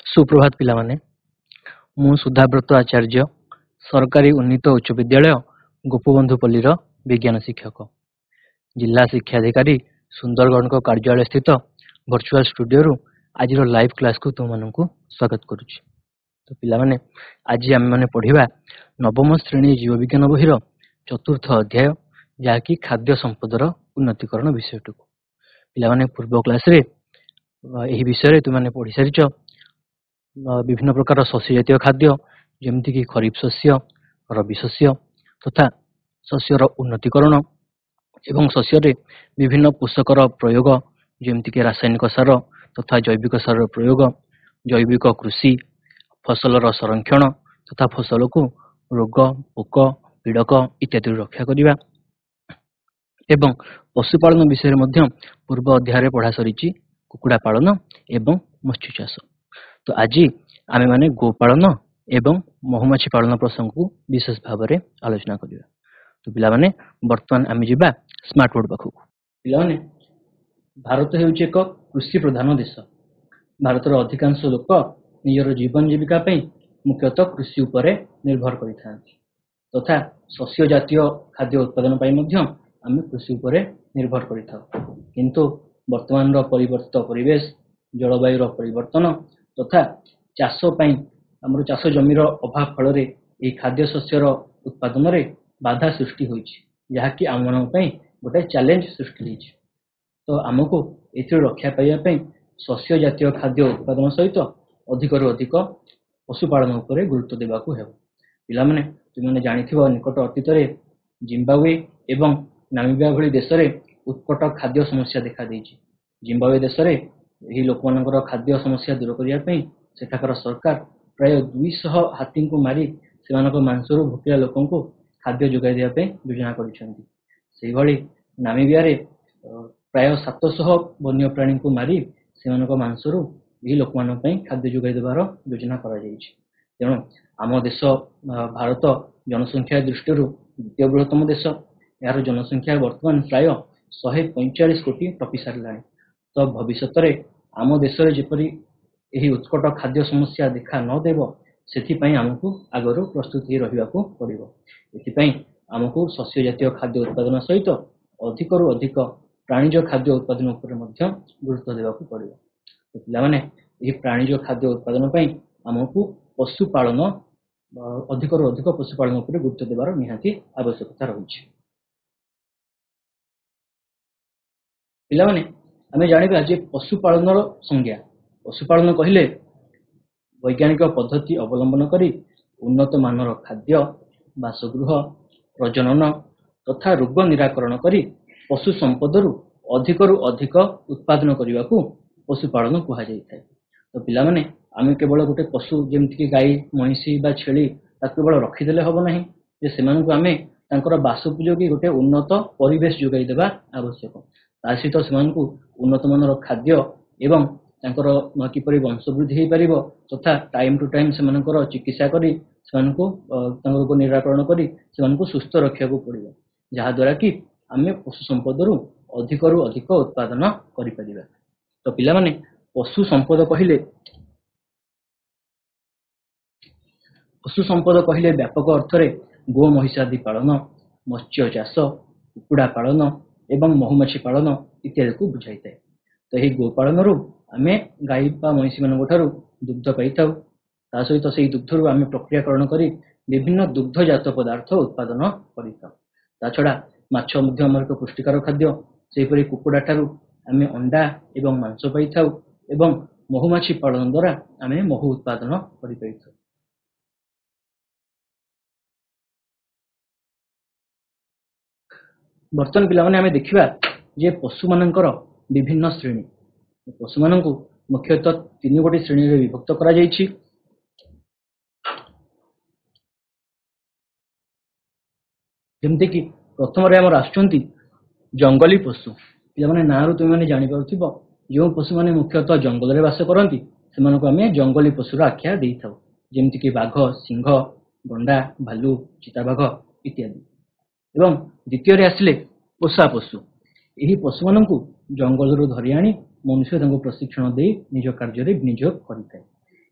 सुप्रभात पिला माने मु सुधाव्रत आचार्य सरकारी उन्नीत उच्च विद्यालय गोपबंधुपल्लीर विज्ञान शिक्षक जिला शिक्षा अधिकारी सुंदरगढ़ कार्यालय स्थित वर्चुअल स्टूडियो आज लाइव क्लास को तुम मानू स्वागत करुच्ची। तो पिला माने आज आम मैंने पढ़ा नवम श्रेणी जीव विज्ञान बहिर चतुर्थ अध्याय जहाँकि खाद्य संपदर उन्नतीकरण विषयटू पिला माने पूर्व क्लास रे यही विषय तुमने पढ़ी सारिच विभिन्न प्रकार शस्य जातीय खाद्य जमीक खरीफ शस्य रबी शस्य तथा शस्यर उन्नतीकरण एवं शस्य विभिन्न पोषकर प्रयोग जमीक रासायनिक सार तथा जैविक सार प्रयोग जैविक कृषि फसलर संरक्षण तथा फसल को रोग पोक पीड़क इत्यादि रक्षा करने एवं पशुपालन विषय में पूर्व अध्याय पढ़ा सरी कुकुड़ा पालन एवं मत्स्य चाष। तो आज आमे माने गोपालन एवं महुमाछी पालन प्रसंग को विशेष भाव में आलोचना करिया। तो पिला माने वर्तमान आमे जिबा स्मार्ट बोर्ड पाखु। पिला माने भारत हेउची एक कृषि प्रधान देश। भारतर अधिकांश लोक निजर जीवन जीविका पई मुख्यतः कृषि उपरे निर्भर करिथांती तथा शस्य जातीय खाद्य उत्पादन पई मध्य आमे कृषि उपरे निर्भर करिथाउ। किंतु वर्तमान परिवर्तित परिवेश जलवायु परिवर्तन तथा चाष आमर चाष जमीर अभाव फल खाद्य शस्यर उत्पादन रे बाधा सृष्टि होइछि जहाँकि आम मान गोटे चैलेंज सृष्टि होइछि। तो आमको एथि रक्षा पाइबा शस्य जातीय खाद्य उत्पादन सहित अधिक अधिक पशुपालन उपरे गुरुत्व देबाकू हेब। पिला माने तुमने जानिथिबो निकट अतीत रे जिम्बाब्वे एवं नामिबिया भली देश रे उत्कट खाद्य समस्या देखा देइछि। जिम्बाब्वे देश रे एही लोकमानकर खाद्य समस्या दूर करिया पई सेठाकर सरकार प्राय 200 हाथी को मारी सेमानक मांसरू भोकिला लोकन को खाद्य जोगाई देबा पई योजना करिसेंती। सेही भली नामिबिया रे प्राय 700 वन्य प्राणी को मारी सेमानक मांसरू एही लोकमान पई खाद्य जोगाई देबार योजना करा जाइछि। तेणु आम देश भारत जनसंख्या दृष्टि द्वितीय बृहत्तम देश। यार जनसंख्या वर्तमान प्राय 145 कोटी टपी सारिलाଣି। तो भविष्य रे आम देश रे जेपरी एही उत्कट खाद्य समस्या देखा न देबो सेथिपई आमको आगरू प्रस्तुति रहिबाकू पड़िबो। एथिपई आमको शस्य जातीय खाद्य उत्पादन सहित अधिक रु अधिक प्राणीज खाद्य उत्पादन उपर मध्य गुरुत्व देबाकू पड़िबो। तो पिला माने एही प्राणीज खाद्य उत्पादन पई आमको पशुपालन अधिक रु अधिक पशुपालन उपर गुरुत्व देबार निहाती आवश्यकता रहिछि। पिला माने आमे जानिबा जे पशुपालनर संज्ञा पशुपालन कहले वैज्ञानिक पद्धति अवलंबन करी उन्नत मानर खाद्य बासगृह प्रजनन तथा रोग निराकरण करी पशु संपदरु अधिक उत्पादन करने को पशुपालन कहा जाए। तो पिला माने आमे केवल गोटे पशु जेमती गाई महिषी बा छेली ताकू केवल रखीदेले हम ना जे सेमानकु आमे तांकर बासोपयोगी गोटे उन्नत परिवेश जोगाई देबा आवश्यक। ता सहित सेमानकु उन्नत मानर खाद्य एवं तांकर किपरि वंश वृद्धि हो पारिबो तथा टाइम टू टाइम सेमानकर चिकित्सा करी सेमानकु तांकर रोग निराकरण करी सेमानकु सुस्थ रखिया को पड़िबो जहा द्वारा कि आमे पशु संपदरु अधिक उत्पादन करि परिबा। तो पिला माने पशु संपद कहले व्यापक अर्थ रे गो महिषादि पालन मत्स्य चाष कुकुड़ा पालन एवं महुमाछी पालन इत्यादि को बुझाई थाए। तो यही गोपालन आमे गाई बा महिषी मान ठारू दुग्ध पाई था सहित से दुग्धरू आमे प्रक्रियाकरण करी विभिन्न दुग्धजात पदार्थ उत्पादन करिथाउ। ता छड़ा माछ मध्य हमर एक पुष्टिकर खाद्य सेहीपरि कुकुड़ा ठारू आमे अंडा एवं मांस पाई थाउ एवं महुमाछी पालन द्वारा आमे महु उत्पादन करि पाइथाउ। बर्तमान पिला माने आमे देखिबा जे पशु मानकर विभिन्न श्रेणी पशु मानक मुख्यतः 3 गोटी श्रेणी रे विभक्त करा जाइछि। जेमते कि प्रथम रे हमर आछंती जंगली पशु। पिला माने नारु तुम माने जानि पाउथिबो जो पशु माने मुख्यतः जंगल रे वास करंती सेमानक आमे जंगली पशु रा आख्या देइथाउ। जेमते कि बाघ सिंह गंडा भालू चिताबाघ इत्यादि। एवं द्वितीय रे आसिले पोषा पशु। यही पशु मानक जंगल धरी आनी मनुष्य प्रशिक्षण दे निज कार्य विनियोग करें।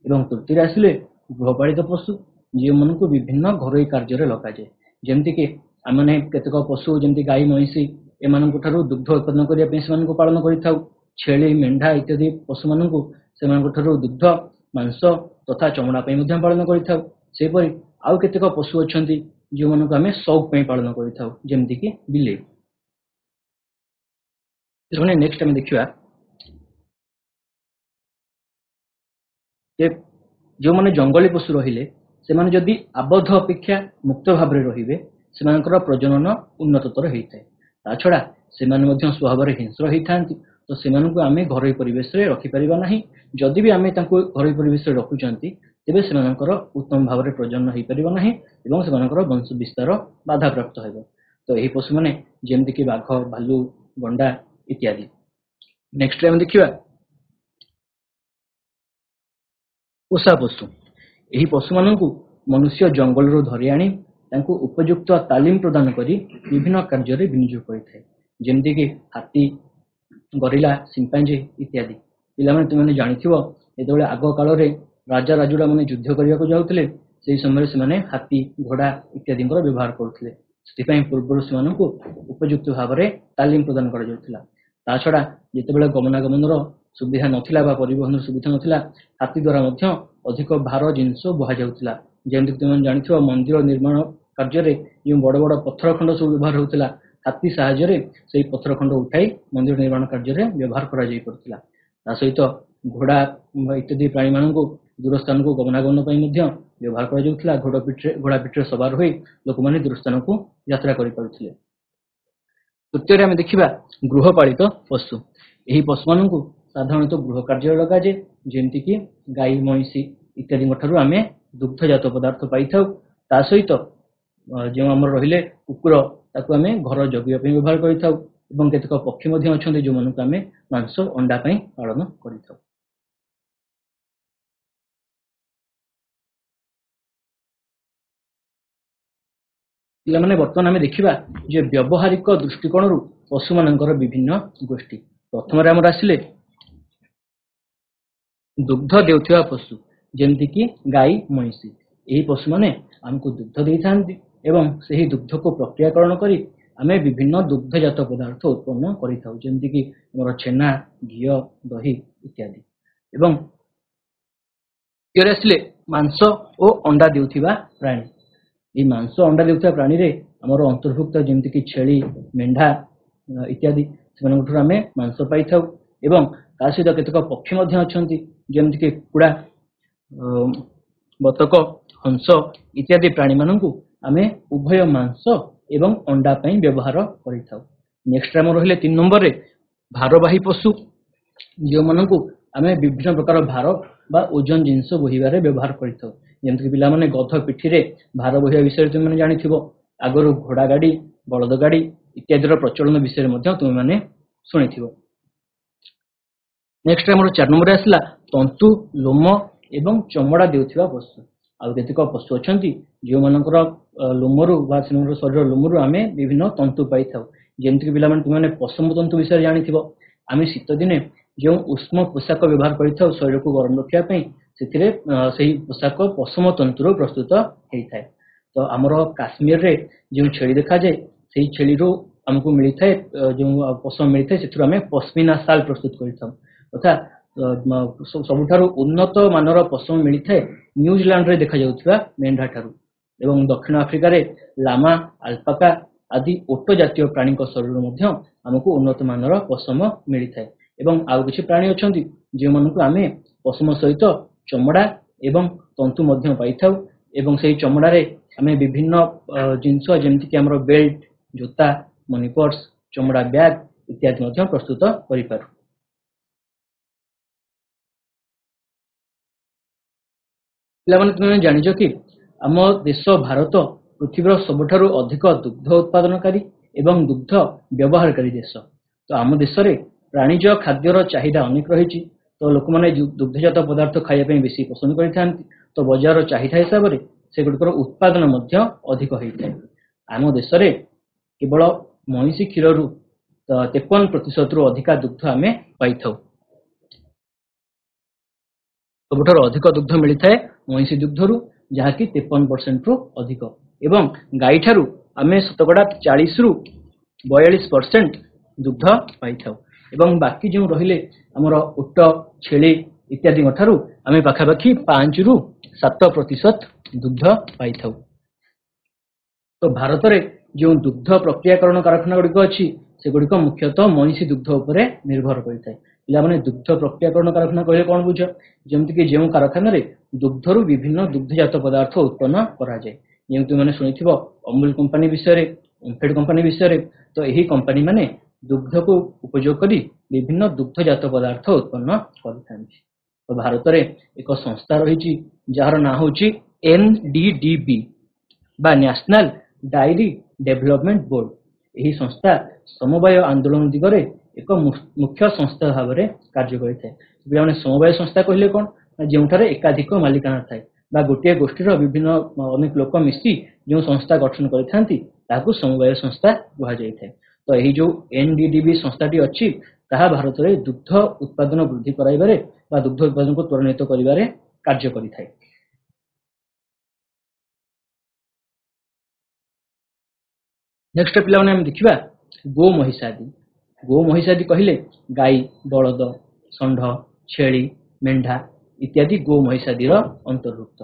ଏବଂ ତୃତୀୟରେ ଆସିଲେ ଗୃହପାଳିତ ପଶୁ ଯେଉଁମାନଙ୍କୁ ବିଭିନ୍ନ ଘରୋଇ କାର୍ଯ୍ୟରେ ଲଗାଯାଏ। ଯେମିତିକି ଆମେ କେତେକ ପଶୁ ଯେମିତି ଗାଈ ମଇଁଷି ଏମାନଙ୍କ ଠାରୁ ଦୁଗ୍ଧ ଉତ୍ପାଦନ କରିବା ପାଇଁ ସେମାନଙ୍କୁ ପାଳନ କରିଥାଉ। ଛେଳି ମେଣ୍ଢା ଇତ୍ୟାଦି ପଶୁମାନଙ୍କୁ ସେମାନଙ୍କ ଠାରୁ ଦୁଗ୍ଧ ମାଂସ ତଥା ଚମଡ଼ା ପାଇଁ ମଧ୍ୟ ପାଳନ କରିଥାଉ। ସେହିପରି ଆଉ କେତେକ ପଶୁ ଅଛନ୍ତି ଯେଉଁମାନଙ୍କୁ ଆମେ ସଉକ ପାଇଁ ପାଳନ କରିଥାଉ, ଯେମିତିକି ବିଲେଇ। ନେକ୍ସଟ ଆମେ ଦେଖିବା ଯେ ଯେଉଁମାନେ ଜଙ୍ଗଲୀ ପଶୁ ରହିଲେ ସେମାନେ ଯଦି ଆବଦ୍ଧ ଅପେକ୍ଷା ମୁକ୍ତ ଭାବରେ ରହିବେ ସେମାନଙ୍କର ପ୍ରଜନନ ଉନ୍ନତତର ହେଇଥାଏ। ତା ଛଡ଼ା ସେମାନେ ମଧ୍ୟ ସ୍ୱଭାବରେ ହିଂସ୍ର ହେଇଥାନ୍ତି। ତ ସେମାନଙ୍କୁ ଆମେ ଘରୋଇ ପରିବେଶରେ ରଖିପାରିବା ନାହିଁ। ଯଦି ବି ଆମେ ତାଙ୍କୁ ଘରୋଇ ପରିବେଶରେ ରଖୁଛନ୍ତି ତେବେ ସେମାନଙ୍କର ଉତ୍ତମ ଭାବରେ ପ୍ରଜନନ ହେଇପାରିବ ନାହିଁ ଏବଂ ସେମାନଙ୍କର ବଂଶ ବିସ୍ତାର ବାଧାପ୍ରାପ୍ତ ହେବ। ତ ଏହି ପଶୁମାନେ ଯେମିତିକି ବାଘ ଭାଲୁ ଗଣ୍ଡା ଇତ୍ୟାଦି। ନେକ୍ସଟ ଆମେ ଦେଖିବା ପୋଷା ପଶୁ। ଏହି ପଶୁମାନଙ୍କୁ ମନୁଷ୍ୟ ଜଙ୍ଗଲରୁ ଧରି ଆଣି ତାଙ୍କୁ ଉପଯୁକ୍ତ ତାଲିମ ପ୍ରଦାନ କରି ବିଭିନ୍ନ କାର୍ଯ୍ୟରେ ବିନିଯୋଗ କରିଥାଏ। ଯେମିତିକି ହାତୀ ଗରିଲା ସିମ୍ପାଞ୍ଜି ଇତ୍ୟାଦି। ପିଲାମାନେ ତୁମେ ଜାଣିଥିବ ଯେତେବେଳେ ଆଗ କାଳରେ ରାଜା ରାଜୁଡ଼ା ମାନେ ଯୁଦ୍ଧ କରିବାକୁ ଯାଉଥିଲେ ସେହି ସମୟରେ ସେମାନେ ହାତୀ ଘୋଡ଼ା ଇତ୍ୟାଦିଙ୍କର ବ୍ୟବହାର କରୁଥିଲେ। ସେଥିପାଇଁ ପୂର୍ବରୁ ସେମାନଙ୍କୁ ଉପଯୁକ୍ତ ଭାବରେ ତାଲିମ ପ୍ରଦାନ କରାଯାଉଥିଲା। ତା ଛଡ଼ା ଯେତେବେଳେ ଗମନାଗମନର ସୁବିଧା ନଥିଲା ବା ପରିବହନର ସୁବିଧା ନଥିଲା ହାତୀ ଦ୍ୱାରା ମଧ୍ୟ ଅଧିକ ଭାର ଜିନିଷ ବୁହାଯାଉଥିଲା। ଯେମିତିକି ତୁମେ ଜାଣିଥିବ ମନ୍ଦିର ନିର୍ମାଣ କାର୍ଯ୍ୟରେ ଯେଉଁ ବଡ଼ ବଡ଼ ପଥର ଖଣ୍ଡ ସବୁ ବ୍ୟବହାର ହେଉଥିଲା ହାତୀ ସାହାଯ୍ୟରେ ସେହି ପଥର ଖଣ୍ଡ ଉଠାଇ ମନ୍ଦିର ନିର୍ମାଣ କାର୍ଯ୍ୟରେ ବ୍ୟବହାର କରାଯାଇପାରୁଥିଲା। ତା ସହିତ ଘୋଡ଼ା ଇତ୍ୟାଦି ପ୍ରାଣୀମାନଙ୍କୁ ଦୂର ସ୍ଥାନକୁ ଗମନାଗମନ ପାଇଁ ମଧ୍ୟ ବ୍ୟବହାର କରାଯାଉଥିଲା। ଘୋଡ଼ା ପିଠିରେ ସବାର ହୋଇ ଲୋକମାନେ ଦୂର ସ୍ଥାନକୁ ଯାତ୍ରା କରିପାରୁଥିଲେ। ତୃତୀୟରେ ଆମେ ଦେଖିବା ଗୃହପାଳିତ ପଶୁ। ଏହି ପଶୁମାନଙ୍କୁ ସାଧାରଣତଃ ଗୃହ କାର୍ଯ୍ୟରେ ଲଗାଯାଏ। ଯେମିତିକି ଗାଈ ମଇଁଷି ଇତ୍ୟାଦିଙ୍କ ଠାରୁ ଆମେ ଦୁଗ୍ଧଜାତ ପଦାର୍ଥ ପାଇଥାଉ। ତା ସହିତ ଯେଉଁ ଆମର ରହିଲେ କୁକୁର ତାକୁ ଆମେ ଘର ଜଗିବା ପାଇଁ ବ୍ୟବହାର କରିଥାଉ ଏବଂ କେତେକ ପକ୍ଷୀ ମଧ୍ୟ ଅଛନ୍ତି ଯେଉଁମାନଙ୍କୁ ଆମେ ମାଂସ ଅଣ୍ଡା ପାଇଁ ପାଳନ କରିଥାଉ। ପିଲାମାନେ ବର୍ତ୍ତମାନ ଆମେ ଦେଖିବା ଯେ ବ୍ୟବହାରିକ ଦୃଷ୍ଟିକୋଣରୁ ପଶୁମାନଙ୍କର ବିଭିନ୍ନ ଗୋଷ୍ଠୀ। ପ୍ରଥମରେ ଆମର ଆସିଲେ ଦୁଗ୍ଧ ଦେଉଥିବା ପଶୁ ଯେମିତିକି ଗାଈ ମଇଁଷି। ଏହି ପଶୁମାନେ ଆମକୁ ଦୁଗ୍ଧ ଦେଇଥାନ୍ତି ଏବଂ ସେହି ଦୁଗ୍ଧକୁ ପ୍ରକ୍ରିୟାକରଣ କରି ଆମେ ବିଭିନ୍ନ ଦୁଗ୍ଧଜାତ ପଦାର୍ଥ ଉତ୍ପନ୍ନ କରିଥାଉ। ଯେମିତିକି ଆମର ଛେନା ଘିଅ ଦହି ଇତ୍ୟାଦି। ଏବଂ ଆସିଲେ ମାଂସ ଓ ଅଣ୍ଡା ଦେଉଥିବା ପ୍ରାଣୀ। ଏହି ମାଂସ ଅଣ୍ଡା ଦେଉଥିବା ପ୍ରାଣୀରେ ଆମର ଅନ୍ତର୍ଭୁକ୍ତ ଯେମିତିକି ଛେଳି ମେଣ୍ଢା ଇତ୍ୟାଦି ସେମାନଙ୍କ ଠାରୁ ଆମେ ମାଂସ ପାଇଥାଉ। ଏବଂ ତା ସହିତ କେତେକ ପକ୍ଷୀ ମଧ୍ୟ ଅଛନ୍ତି ଯେମିତିକି କୁକୁଡ଼ା ବତକ ହଂସ ଇତ୍ୟାଦି ପ୍ରାଣୀମାନଙ୍କୁ ଆମେ ଉଭୟ ମାଂସ ଏବଂ ଅଣ୍ଡା ପାଇଁ ବ୍ୟବହାର କରିଥାଉ। ନେକ୍ସଟ ଆମର ରହିଲେ 3 ନମ୍ବରରେ ଭାରବାହୀ ପଶୁ ଯେଉଁମାନଙ୍କୁ ଆମେ ବିଭିନ୍ନ ପ୍ରକାର ଭାର ବା ଓଜନ ଜିନିଷ ବୋହିବାରେ ବ୍ୟବହାର କରିଥାଉ। ଯେମିତିକି ପିଲାମାନେ ଗଧ ପିଠିରେ ଭାର ବୋହିବା ବିଷୟରେ ତୁମେ ଜାଣିଥିବ। ଆଗରୁ ଘୋଡ଼ା ଗାଡ଼ି ବଳଦ ଗାଡ଼ି ଇତ୍ୟାଦିର ପ୍ରଚଳନ ବିଷୟରେ ମଧ୍ୟ ତୁମେମାନେ ଶୁଣିଥିବ। ନେକ୍ସଟ ଆମର 4 ନମ୍ବରରେ ଆସିଲା ତନ୍ତୁ ଲୋମ ଏବଂ ଚମଡ଼ା ଦେଉଥିବା ପଶୁ। ଆଉ କେତେକ ପଶୁ ଅଛନ୍ତି ଯେଉଁମାନଙ୍କର ଲୋମରୁ ବା ସେମାନଙ୍କର ଶରୀର ଲୋମରୁ ଆମେ ବିଭିନ୍ନ ତନ୍ତୁ ପାଇଥାଉ। ଯେମିତିକି ପିଲାମାନେ ତୁମେ ପଶମ ତନ୍ତୁ ବିଷୟରେ ଜାଣିଥିବ। ଆମେ ଶୀତ ଦିନେ ଯେଉଁ ଉଷ୍ମ ପୋଷାକ ବ୍ୟବହାର କରିଥାଉ ଶରୀରକୁ ଗରମ ରଖିବା ପାଇଁ ସେଥିରେ ସେହି ପୋଷାକ ପଶମ ତନ୍ତୁରୁ ପ୍ରସ୍ତୁତ ହେଇଥାଏ। ତ ଆମର କାଶ୍ମୀରରେ ଯେଉଁ ଛେଳି ଦେଖାଯାଏ ସେହି ଛେଳିରୁ ଆମକୁ ମିଳିଥାଏ ଯେଉଁ ପଶମ ମିଳିଥାଏ ସେଥିରୁ ଆମେ ପଶ୍ମିନା ଶାଲ ପ୍ରସ୍ତୁତ କରିଥାଉ। ତଥା ସବୁଠାରୁ ଉନ୍ନତ ମାନର ପଶମ ମିଳିଥାଏ ନ୍ୟୁଜିଲାଣ୍ଡରେ ଦେଖାଯାଉଥିବା ମେଣ୍ଢା ଠାରୁ। ଏବଂ ଦକ୍ଷିଣ ଆଫ୍ରିକାରେ ଲାମା ଆଲପାକା ଆଦି ଓଟ ଜାତୀୟ ପ୍ରାଣୀଙ୍କ ଶରୀରରୁ ମଧ୍ୟ ଆମକୁ ଉନ୍ନତ ମାନର ପଶମ ମିଳିଥାଏ। ଏବଂ ଆଉ କିଛି ପ୍ରାଣୀ ଅଛନ୍ତି ଯେଉଁମାନଙ୍କୁ ଆମେ ପଶମ ସହିତ ଚମଡ଼ା ଏବଂ ତନ୍ତୁ ମଧ୍ୟ ପାଇଥାଉ। ଏବଂ ସେହି ଚମଡ଼ାରେ ଆମେ ବିଭିନ୍ନ ଜିନିଷ ଯେମିତିକି ଆମର ବେଲ୍ଟ ଜୋତା ମନି ପର୍ସ ଚମଡ଼ା ବ୍ୟାଗ ଇତ୍ୟାଦି ମଧ୍ୟ ପ୍ରସ୍ତୁତ କରିପାରୁ। ପିଲାମାନେ ତୁମେ ଜାଣିଛ କି ଆମ ଦେଶ ଭାରତ ପୃଥିବୀର ସବୁଠାରୁ ଅଧିକ ଦୁଗ୍ଧ ଉତ୍ପାଦନକାରୀ ଏବଂ ଦୁଗ୍ଧ ବ୍ୟବହାରକାରୀ ଦେଶ। ତ ଆମ ଦେଶରେ ପ୍ରାଣୀଜ ଖାଦ୍ୟର ଚାହିଦା ଅନେକ ରହିଛି। ତ ଲୋକମାନେ ଦୁଗ୍ଧଜାତ ପଦାର୍ଥ ଖାଇବା ପାଇଁ ବେଶୀ ପସନ୍ଦ କରିଥାନ୍ତି। ତ ବଜାରର ଚାହିଦା ହିସାବରେ ସେଗୁଡ଼ିକର ଉତ୍ପାଦନ ମଧ୍ୟ ଅଧିକ ହୋଇଥାଏ। ଆମ ଦେଶରେ କେବଳ ମଇଁଷି କ୍ଷୀରରୁ 53% ଅଧିକା ଦୁଗ୍ଧ ଆମେ ପାଇଥାଉ। ସବୁଠାରୁ ଅଧିକ ଦୁଗ୍ଧ ମିଳିଥାଏ ମଇଁଷି ଦୁଗ୍ଧରୁ, ଯାହାକି 53% ରୁ ଅଧିକ, ଏବଂ ଗାଈ ଠାରୁ ଆମେ ଶତକଡ଼ା 40 ରୁ 42% ଦୁଗ୍ଧ ପାଇଥାଉ। ଏବଂ ବାକି ଯେଉଁ ରହିଲେ ଆମର ଓଟ, ଛେଳି ଇତ୍ୟାଦିଙ୍କ ଠାରୁ ଆମେ ପାଖାପାଖି 5 ରୁ 7% ଦୁଗ୍ଧ ପାଇଥାଉ। ତ ଭାରତରେ ଯେଉଁ ଦୁଗ୍ଧ ପ୍ରକ୍ରିୟାକରଣ କାରଖାନା ଗୁଡ଼ିକ ଅଛି ସେଗୁଡ଼ିକ ମୁଖ୍ୟତଃ ମଇଁଷି ଦୁଗ୍ଧ ଉପରେ ନିର୍ଭର କରିଥାଏ। ପିଲାମାନେ ଦୁଗ୍ଧ ପ୍ରକ୍ରିୟାକରଣ କାରଖାନା କହିଲେ କ'ଣ ବୁଝ? ଯେମିତିକି ଯେଉଁ କାରଖାନାରେ ଦୁଗ୍ଧରୁ ବିଭିନ୍ନ ଦୁଗ୍ଧଜାତ ପଦାର୍ଥ ଉତ୍ପନ୍ନ କରାଯାଏ। ଯେମିତି ତୁମେ ଶୁଣିଥିବ ଅମୁଲ କମ୍ପାନୀ ବିଷୟରେ, ଓମଫେଡ୍ କମ୍ପାନୀ ବିଷୟରେ। ତ ଏହି କମ୍ପାନୀ ମାନେ ଦୁଗ୍ଧକୁ ଉପଯୋଗ କରି ବିଭିନ୍ନ ଦୁଗ୍ଧଜାତ ପଦାର୍ଥ ଉତ୍ପନ୍ନ କରିଥାନ୍ତି। ତ ଭାରତରେ ଏକ ସଂସ୍ଥା ରହିଛି ଯାହାର ନାଁ ହେଉଛି NDDB ବା ନ୍ୟାସନାଲ ଡାଏରୀ ଡେଭଲପମେଣ୍ଟ ବୋର୍ଡ। ଏହି ସଂସ୍ଥା ସମବାୟ ଆନ୍ଦୋଳନ ଦିଗରେ ଏକ ମୁଖ୍ୟ ସଂସ୍ଥା ଭାବରେ କାର୍ଯ୍ୟ କରିଥାଏ। ପିଲାମାନେ ସମବାୟ ସଂସ୍ଥା କହିଲେ କ'ଣ? ଯେଉଁଠାରେ ଏକାଧିକ ମାଲିକାନା ଥାଏ ବା ଗୋଟିଏ ଗୋଷ୍ଠୀର ବିଭିନ୍ନ ଅନେକ ଲୋକ ମିଶି ଯେଉଁ ସଂସ୍ଥା ଗଠନ କରିଥାନ୍ତି ତାହାକୁ ସମବାୟ ସଂସ୍ଥା କୁହାଯାଇଥାଏ। ତ ଏହି ଯେଉଁ NDDB ସଂସ୍ଥାଟି ଅଛି ତାହା ଭାରତରେ ଦୁଗ୍ଧ ଉତ୍ପାଦନ ବୃଦ୍ଧି କରାଇବାରେ ବା ଦୁଗ୍ଧ ଉତ୍ପାଦନକୁ ତ୍ୱରାନ୍ୱିତ କରିବାରେ କାର୍ଯ୍ୟ କରିଥାଏ। ନେକ୍ସଟ ପିଲାମାନେ ଆମେ ଦେଖିବା ଗୋ ମହିଷାଦି। ଗୋ ମହିଷାଦି କହିଲେ ଗାଈ, ବଳଦ, ଷଣ୍ଢ, ଛେଳି, ମେଣ୍ଢା ଇତ୍ୟାଦି ଗୋ ମହିଷାଦିର ଅନ୍ତର୍ଭୁକ୍ତ।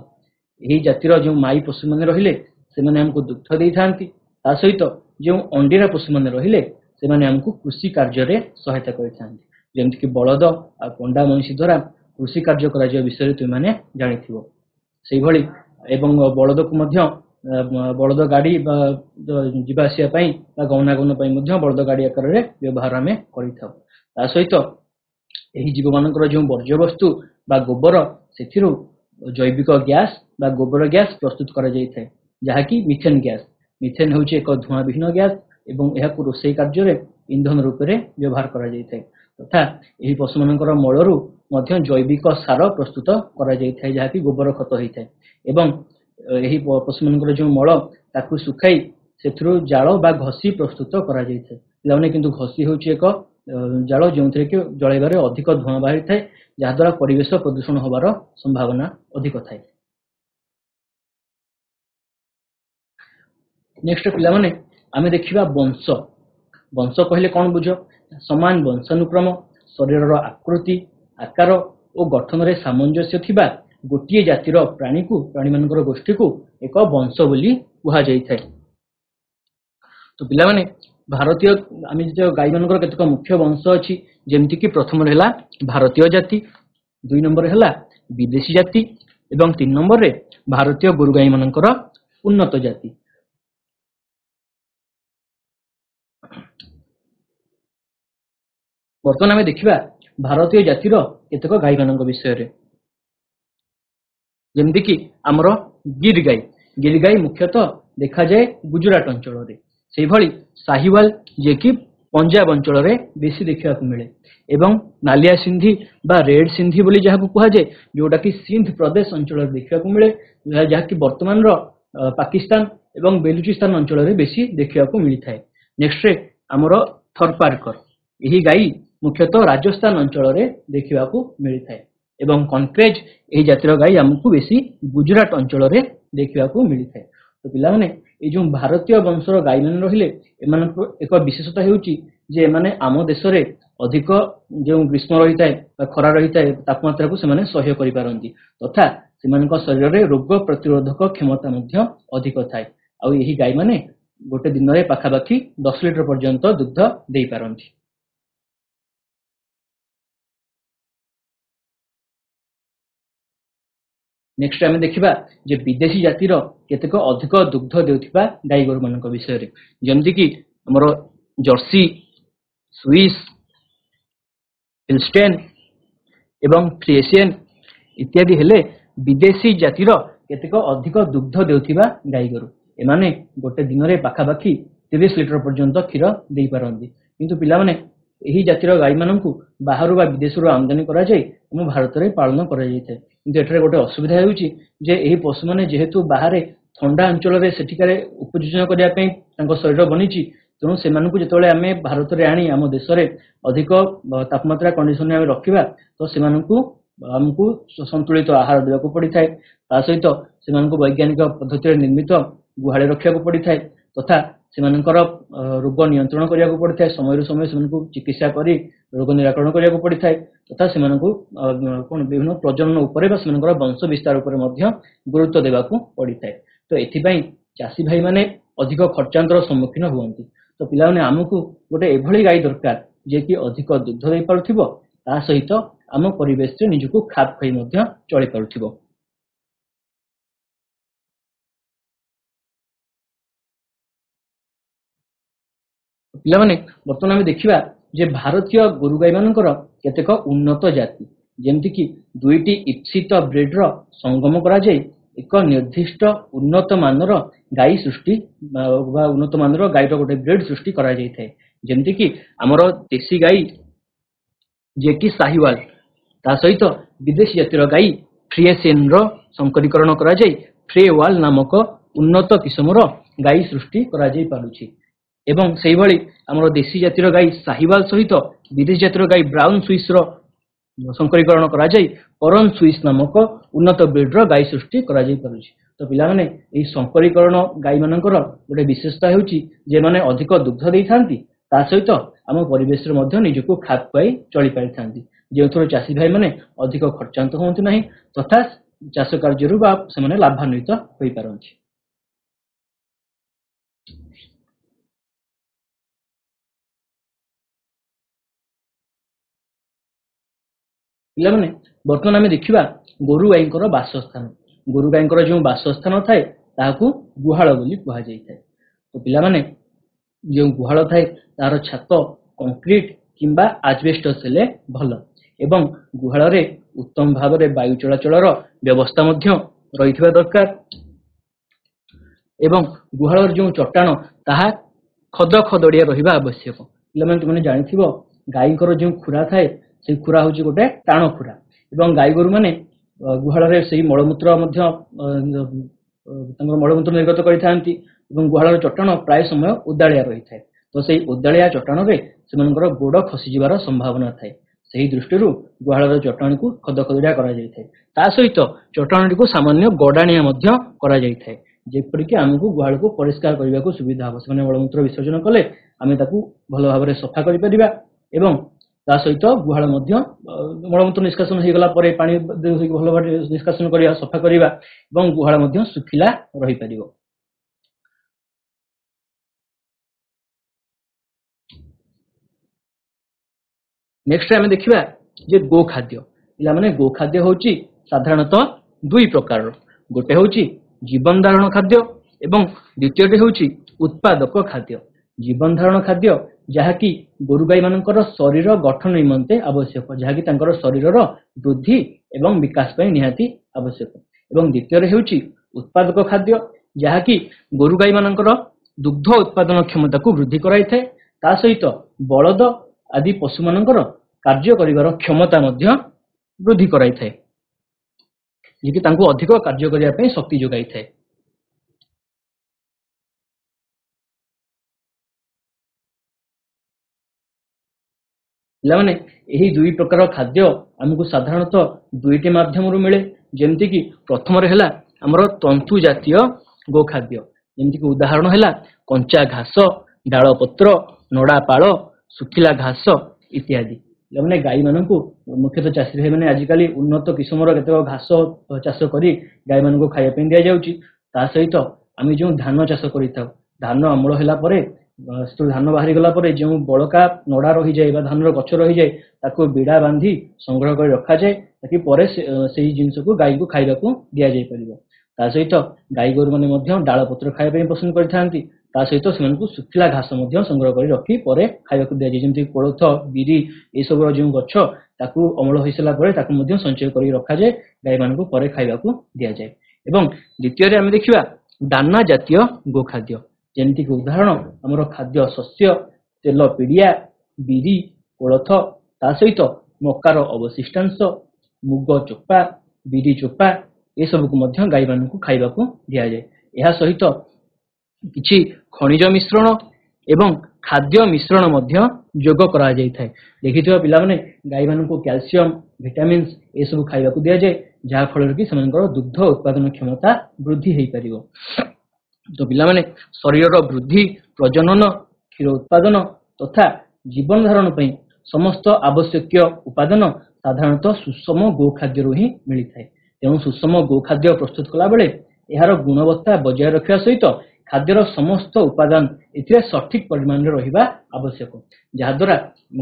ଏହି ଜାତିର ଯେଉଁ ମାଇ ପଶୁମାନେ ରହିଲେ ସେମାନେ ଆମକୁ ଦୁଗ୍ଧ ଦେଇଥାନ୍ତି। ତା ସହିତ ଯେଉଁ ଅଣ୍ଡିରା ପଶୁମାନେ ରହିଲେ ସେମାନେ ଆମକୁ କୃଷି କାର୍ଯ୍ୟରେ ସହାୟତା କରିଥାନ୍ତି। ଯେମିତିକି ବଳଦ ଆଉ ପଣ୍ଡା ମଇଁଷି ଦ୍ୱାରା କୃଷି କାର୍ଯ୍ୟ କରାଯିବା ବିଷୟରେ ତୁମେମାନେ ଜାଣିଥିବ। ସେଇଭଳି ଏବଂ ବଳଦକୁ ମଧ୍ୟ ବଳଦ ଗାଡ଼ି ବା ଯିବା ଆସିବା ପାଇଁ ବା ଗମନାଗମନ ପାଇଁ ମଧ୍ୟ ବଳଦ ଗାଡ଼ି ଆକାରରେ ବ୍ୟବହାର ଆମେ କରିଥାଉ। ତା ସହିତ ଏହି ଜୀବମାନଙ୍କର ଯେଉଁ ବର୍ଜ୍ୟବସ୍ତୁ ବା ଗୋବର ସେଥିରୁ ଜୈବିକ ଗ୍ୟାସ୍ ବା ଗୋବର ଗ୍ୟାସ୍ ପ୍ରସ୍ତୁତ କରାଯାଇଥାଏ, ଯାହାକି ମିଥେନ୍ ଗ୍ୟାସ୍। ମିଥେନ୍ ହେଉଛି ଏକ ଧୂଆଁ ବିହୀନ ଗ୍ୟାସ୍ ଏବଂ ଏହାକୁ ରୋଷେଇ କାର୍ଯ୍ୟରେ ଇନ୍ଧନ ରୂପରେ ବ୍ୟବହାର କରାଯାଇଥାଏ। ତଥା ଏହି ପଶୁମାନଙ୍କର ମଳରୁ ମଧ୍ୟ ଜୈବିକ ସାର ପ୍ରସ୍ତୁତ କରାଯାଇଥାଏ, ଯାହାକି ଗୋବର ଖତ ହୋଇଥାଏ। ଏବଂ ଏହି ପଶୁମାନଙ୍କର ଯେଉଁ ମଳ ତାକୁ ଶୁଖାଇ ସେଥିରୁ ଜାଳ ବା ଘଷି ପ୍ରସ୍ତୁତ କରାଯାଇଥାଏ। ପିଲାମାନେ କିନ୍ତୁ ଘଷି ହେଉଛି ଏକ ଜାଳ ଯେଉଁଥିରେ କି ଜଳାଇବାରେ ଅଧିକ ଧୂଆଁ ବାହାରିଥାଏ, ଯାହାଦ୍ୱାରା ପରିବେଶ ପ୍ରଦୂଷଣ ହେବାର ସମ୍ଭାବନା ଅଧିକ ଥାଏ। ନେକ୍ସଟ ପିଲାମାନେ ଆମେ ଦେଖିବା ବଂଶ। ବଂଶ କହିଲେ କ'ଣ ବୁଝ? ସମାନ ବଂଶାନୁକ୍ରମ, ଶରୀରର ଆକୃତି, ଆକାର ଓ ଗଠନରେ ସାମଞ୍ଜସ୍ୟ ଥିବା ଗୋଟିଏ ଜାତିର ପ୍ରାଣୀମାନଙ୍କର ଗୋଷ୍ଠୀକୁ ଏକ ବଂଶ ବୋଲି କୁହାଯାଇଥାଏ। ତ ପିଲାମାନେ ଭାରତୀୟ ଆମେ ଗାଈମାନଙ୍କର କେତେକ ମୁଖ୍ୟ ବଂଶ ଅଛି, ଯେମିତିକି ପ୍ରଥମରେ ହେଲା ଭାରତୀୟ ଜାତି, 2 ନମ୍ବରରେ ହେଲା ବିଦେଶୀ ଜାତି ଏବଂ 3 ନମ୍ବରରେ ଭାରତୀୟ ଗୋରୁ ଗାଈମାନଙ୍କର ଉନ୍ନତ ଜାତି। ବର୍ତ୍ତମାନ ଆମେ ଦେଖିବା ଭାରତୀୟ ଜାତିର କେତେକ ଗାଈମାନଙ୍କ ବିଷୟରେ। ଯେମିତିକି ଆମର ଗିର୍ ଗାଈ। ଗିର୍ ଗାଈ ମୁଖ୍ୟତଃ ଦେଖାଯାଏ ଗୁଜରାଟ ଅଞ୍ଚଳରେ। ସେହିଭଳି ସାହିୱାଲ ଯିଏକି ପଞ୍ଜାବ ଅଞ୍ଚଳରେ ବେଶୀ ଦେଖିବାକୁ ମିଳେ, ଏବଂ ନାଲିଆ ସିନ୍ଧି ବା ରେଡ୍ ସିନ୍ଧି ବୋଲି ଯାହାକୁ କୁହାଯାଏ, ଯେଉଁଟାକି ସିନ୍ଧ ପ୍ରଦେଶ ଅଞ୍ଚଳରେ ଦେଖିବାକୁ ମିଳେ, ଯାହାକି ବର୍ତ୍ତମାନର ପାକିସ୍ତାନ ଏବଂ ବେଲୁଚିସ୍ତାନ ଅଞ୍ଚଳରେ ବେଶୀ ଦେଖିବାକୁ ମିଳିଥାଏ। ନେକ୍ସଟରେ ଆମର ଥର୍ପାରକର। ଏହି ଗାଈ ମୁଖ୍ୟତଃ ରାଜସ୍ଥାନ ଅଞ୍ଚଳରେ ଦେଖିବାକୁ ମିଳିଥାଏ ଏବଂ କନକ୍ରେଜ ଏହି ଜାତିର ଗାଈ ଆମକୁ ବେଶୀ ଗୁଜରାଟ ଅଞ୍ଚଳରେ ଦେଖିବାକୁ ମିଳିଥାଏ। ତ ପିଲାମାନେ এই ଯେଉଁ ଭାରତୀୟ ବଂଶର ଗାଈମାନେ ରହିଲେ ଏମାନଙ୍କ ଏକ ବିଶେଷତା ହେଉଛି ଯେ ଏମାନେ ଆମ ଦେଶରେ ଅଧିକ ଯେଉଁ ଗ୍ରୀଷ୍ମ ରହିଥାଏ ବା ଖରା ରହିଥାଏ ତାପମାତ୍ରାକୁ ସେମାନେ ସହ୍ୟ କରିପାରନ୍ତି, ତଥା ସେମାନଙ୍କ ଶରୀରରେ ରୋଗ ପ୍ରତିରୋଧକ କ୍ଷମତା ମଧ୍ୟ ଅଧିକ ଥାଏ। ଆଉ ଏହି ଗାଈମାନେ ଗୋଟେ ଦିନରେ ପାଖାପାଖି 10 ଲିଟର ପର୍ଯ୍ୟନ୍ତ ଦୁଗ୍ଧ ଦେଇପାରନ୍ତି। ନେକ୍ସଟ ଆମେ ଦେଖିବା ଯେ ବିଦେଶୀ ଜାତିର କେତେକ ଅଧିକ ଦୁଗ୍ଧ ଦେଉଥିବା ଗାଈ ଗୋରୁମାନଙ୍କ ବିଷୟରେ, ଯେମିତିକି ଆମର ଜର୍ସି, ସୁଇସ୍, ହିଲଷ୍ଟେନ୍ ଏବଂ ଫ୍ରିଏସିଆନ୍ ଇତ୍ୟାଦି ହେଲେ ବିଦେଶୀ ଜାତିର କେତେକ ଅଧିକ ଦୁଗ୍ଧ ଦେଉଥିବା ଗାଈ ଗୋରୁ। ଏମାନେ ଗୋଟେ ଦିନରେ ପାଖାପାଖି 30 ଲିଟର ପର୍ଯ୍ୟନ୍ତ କ୍ଷୀର ଦେଇପାରନ୍ତି। କିନ୍ତୁ ପିଲାମାନେ ଏହି ଜାତିର ଗାଈମାନଙ୍କୁ ବାହାରୁ ବା ବିଦେଶରୁ ଆମଦାନୀ କରାଯାଇ ଆମ ଭାରତରେ ପାଳନ କରାଯାଇଥାଏ। କିନ୍ତୁ ଏଠାରେ ଗୋଟେ ଅସୁବିଧା ହେଉଛି ଯେ ଏହି ପଶୁମାନେ ଯେହେତୁ ବାହାରେ ଥଣ୍ଡା ଅଞ୍ଚଳରେ ସେଠିକାରେ ଉପଯୋଜନ କରିବା ପାଇଁ ତାଙ୍କ ଶରୀର ବନିଛି, ତେଣୁ ସେମାନଙ୍କୁ ଯେତେବେଳେ ଆମେ ଭାରତରେ ଆଣି ଆମ ଦେଶରେ ଅଧିକ ତାପମାତ୍ରା କଣ୍ଡିସନରେ ଆମେ ରଖିବା ତ ସେମାନଙ୍କୁ आमको संतुलित आहार देवाक पड़ी थाए ता सहित सेमानकु वैज्ञानिक पद्धति निर्मित गुहाळे रखा पड़ी थाए तथा सेमानकर रोग नियंत्रण करिया पड़ी थाए समय समय सेमानकु चिकित्सा करी रोग निराकरण करिया पड़ी थाए तथा सेमानकु कोन विभिन्न प्रजनन उपरे बा सेमानकर वंश विस्तार उपरे मध्य गुरुत्व देवाक पड़ी थाए। तो एथिपाई चासी भाई माने अधिक खर्चांतर सम्मुखीन हुअंती। तो पिला माने आमको गोटे एभली गाई दरकार जे कि अधिक दुग्ध दे पारुथिबो ता सहित आम परिवेश रे निजको खाप खाई मध्य चली पारुथिबो। पिला माने वर्तमान आम देखिबा जे भारतीय गोरु गाई मानकर केतेक उन्नत जाति जेमति कि दुईटी इप्सित ब्रीड रो संगम करा जाय एक निर्दिष्ट उन्नत मानर गाई सृष्टि उन्नत मानर गाईर गोटे ब्रीड सृष्टि करा जाय थाए। जेमति कि हमर देसी गाई जे कि साहिवाल ता सहित विदेशी जातिर गाई फ्रिएसियन रो संकरीकरण करा जाय फ्रेवाल नामक उन्नत किस्मर गाई सृष्टि करा जाय पारुछि। एवं सेहि भली हमर देशी जातिर गाई साहिवाल सहित विदेशी जातिर गाई ब्राउन स्विस रो संकरीकरण करा जाय करन स्विस नामक उन्नत ब्रीड रो गाई सृष्टि करा जाय पारुछि। तो पिला माने एही संकरीकरण गाई मानकर गोटे विशेषता हेउछि जे माने अधिक दुग्ध देई थांती ता सहित आम परिवेश रे मध्य निजको खाप पाई चली पारि थांती जेथुर चासी भाई माने अधिक खर्चांत होंती नाही तथा चाष कार्यरु बा से माने लाभान्वित होई पारंती। पिला माने वर्तमान आम देखिबा गोरु गाईंकर बासस्थान गोरु गाईंकर जो बासस्थान थाए ताहाकू गुहाळ बोली कुहा जाय थाए। तो पिला माने जो गुहाळ थाए तार छात कंक्रीट किंबा आजबेस्टस हेले भल एवं गुहाळ रे उत्तम भाव रे वायु चलाचलर व्यवस्था मध्य रहिथिबा दरकार एवं गुहाळ जो चट्टाण ताहा खद खदड़िया रहिबा आवश्यक। पिला माने तुमने जानिथिबो गाईंकर जो खुरा थाए से खुरा होची गोटे टाण खुरा एवं गाई गोरु माने गुहाळ रे सेही मलमूत्र मध्य तांकर मलमूत्र निर्गत करिथांती एवं गुहाळर चट्टाण प्राय समय उदाळिया रही थाए। तो सेही उदाळिया चट्टाण रे सेमानकर गोड़ खसी जिबार संभावना थाए सेही दृष्टिरू गुहाळर चट्टाण को खद खदड़िया करा जाय थाए ता सहित चट्टाण को सामान्य गडाणिया मध्य करा जाय थाए जेपरि कि हमकु गुहाळ को परिष्कार करबा को सुविधा हो सेमाने मलमूत्र विसर्जन कले आमे ताकू भलो भाबरे सफा करि परिबा एवं ता सहित गुहाळ मध्य मलमूत्र निष्कासन हो गला परे पानी भलो भाबरे निष्कासन करिया सफा करिबा एवं गुहाळ मध्य सुखिला रहि परिबो। नेक्स्ट आम देखिबा जे गो खाद्य पिला माने गो खाद्य होची साधारणतः दुई प्रकार गोटे होची जीवन धारण खाद्य एवं द्वितीयटे होची उत्पादक खाद्य। जीवन धारण खाद्य जहाँकि गोरु गाई मानकर शरीर गठन निमंते आवश्यक जहाँकि तांकर शरीरर वृद्धि एवं विकास पई निहाती आवश्यक एवं द्वितीय रे होची उत्पादक खाद्य जहाँकि गोरु गाई मानकर दुग्ध उत्पादन क्षमता को वृद्धि कराई थाए ता सहित बलद आदि पशु मानकर कार्य करिवार क्षमता मध्य वृद्धि कराई थाए जे कि तांको अधिक कार्य करिया पई शक्ति जोगाई थाए। पिला माने एही दुई प्रकार खाद्य हमकु साधारणतः दुईटी माध्यम रु मिले जेमति कि प्रथम रे हला हमर तंतु जातीय गो खाद्य जेमति कि उदाहरण हला कंचा घास डाल पत्र नडा पाळ सुखिला घास इत्यादि। माने गाई मानकु मुख्यतः चाषी भाई माने आजिकाली उन्नत किस्मर केतेक घास चाष करी गाई मानकु खाଇବା ପାଇଁ दिया जाउची ता सहित आमे जो धान चाष करिथाउ धान अमल होला परे धान बाहरी गला परे जो बळका नडा रही जाय बा धानर गछ रही जाय ताको बिडा बांधी संग्रह कर रखा जाय ताकि परे सेही जिंस को गाई को खाଇବା को दिया जाय परिबो। ता सहित गाई गोरु माने मध्य डाल पत्र खाଇବା ପାଇଁ पसंद करथांती ता सहित सेमानकु सुखिला घास मध्य संग्रह कर रखी परे खाଇବା को दिया जाय जेमति कोळथ बिरी ए सब जो गछ ताकू अमल होइसला परे ताकू मध्य संचय करी रखा जाय गाई मानकु परे खाଇବା को दिया जाय। एवं द्वितीय रे हम देखिबा दाना जातीय गो खाद्य जेमति कि उदाहरण हमर खाद्य शस्य तेल पिडिया बिरी कोळथ ता सहित मकार अवशिष्टांश मुग चोपा बिरी चोपा ए सब को मध्य गाई मानकु खाଇବା को दिया जाय। एहा सहित किछि खनिज मिश्रण एवं ଖାଦ୍ୟ ମିଶ୍ରଣ ମଧ୍ୟ ଯୋଗ କରାଯାଇଥାଏ। ଦେଖିଥିବ ପିଲାମାନେ ଗାଈ ମାନଙ୍କୁ କ୍ୟାଲସିୟମ ଭିଟାମିନ୍ସ ଏସବୁ ଖାଇବାକୁ ଦିଆଯାଏ, ଯାହା ଫଳରେ କି ସେମାନଙ୍କର ଦୁଗ୍ଧ ଉତ୍ପାଦନ କ୍ଷମତା ବୃଦ୍ଧି ହେଇପାରିବ। ତ ପିଲାମାନେ ଶରୀରର ବୃଦ୍ଧି, ପ୍ରଜନନ, କ୍ଷୀର ଉତ୍ପାଦନ ତଥା ଜୀବନ ଧାରଣ ପାଇଁ ସମସ୍ତ ଆବଶ୍ୟକୀୟ ଉପାଦାନ ସାଧାରଣତଃ ସୁଷମ ଗୋଖାଦ୍ୟରୁ ହିଁ ମିଳିଥାଏ। ତେଣୁ ସୁଷମ ଗୋଖାଦ୍ୟ ପ୍ରସ୍ତୁତ କଲା ବେଳେ ଏହାର ଗୁଣବତ୍ତା ବଜାୟ ରଖିବା ସହିତ ଖାଦ୍ୟର ସମସ୍ତ ଉପାଦାନ ଏଥିରେ ସଠିକ ପରିମାଣରେ ରହିବା ଆବଶ୍ୟକ, ଯାହାଦ୍ୱାରା